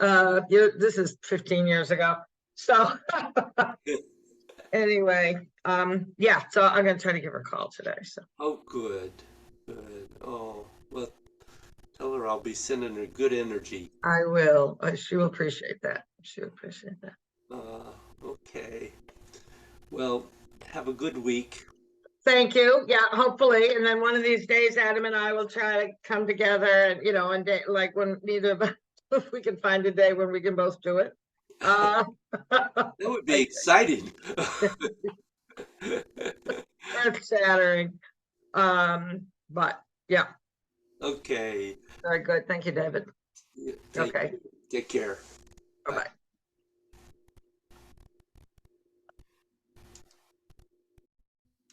[SPEAKER 1] yeah.
[SPEAKER 2] This is 15 years ago. So anyway, yeah, so I'm gonna try to give her a call today. So
[SPEAKER 1] Oh, good. Good. Oh, well, tell her I'll be sending her good energy.
[SPEAKER 2] I will. She will appreciate that. She will appreciate that.
[SPEAKER 1] Okay. Well, have a good week.
[SPEAKER 2] Thank you. Yeah, hopefully. And then one of these days, Adam and I will try to come together and, and like when neither of us, if we can find a day when we can both do it. Uh,
[SPEAKER 1] That would be exciting.
[SPEAKER 2] earth shattering. But yeah,
[SPEAKER 1] Okay.
[SPEAKER 2] very good. Thank you, David.
[SPEAKER 1] Yeah, thank
[SPEAKER 2] Okay,
[SPEAKER 1] you. Take care.
[SPEAKER 2] bye-bye.